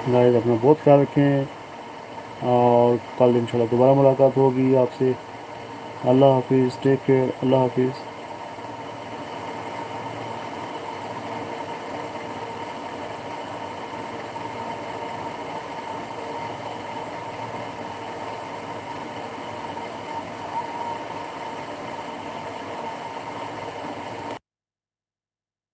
Guys अपना बहुत ख्याल रखें और कल इंशाल्लाह दोबारा मुलाकात होगी आपसे। अल्लाह हाफिज़, टेक केयर, अल्लाह हाफिज़।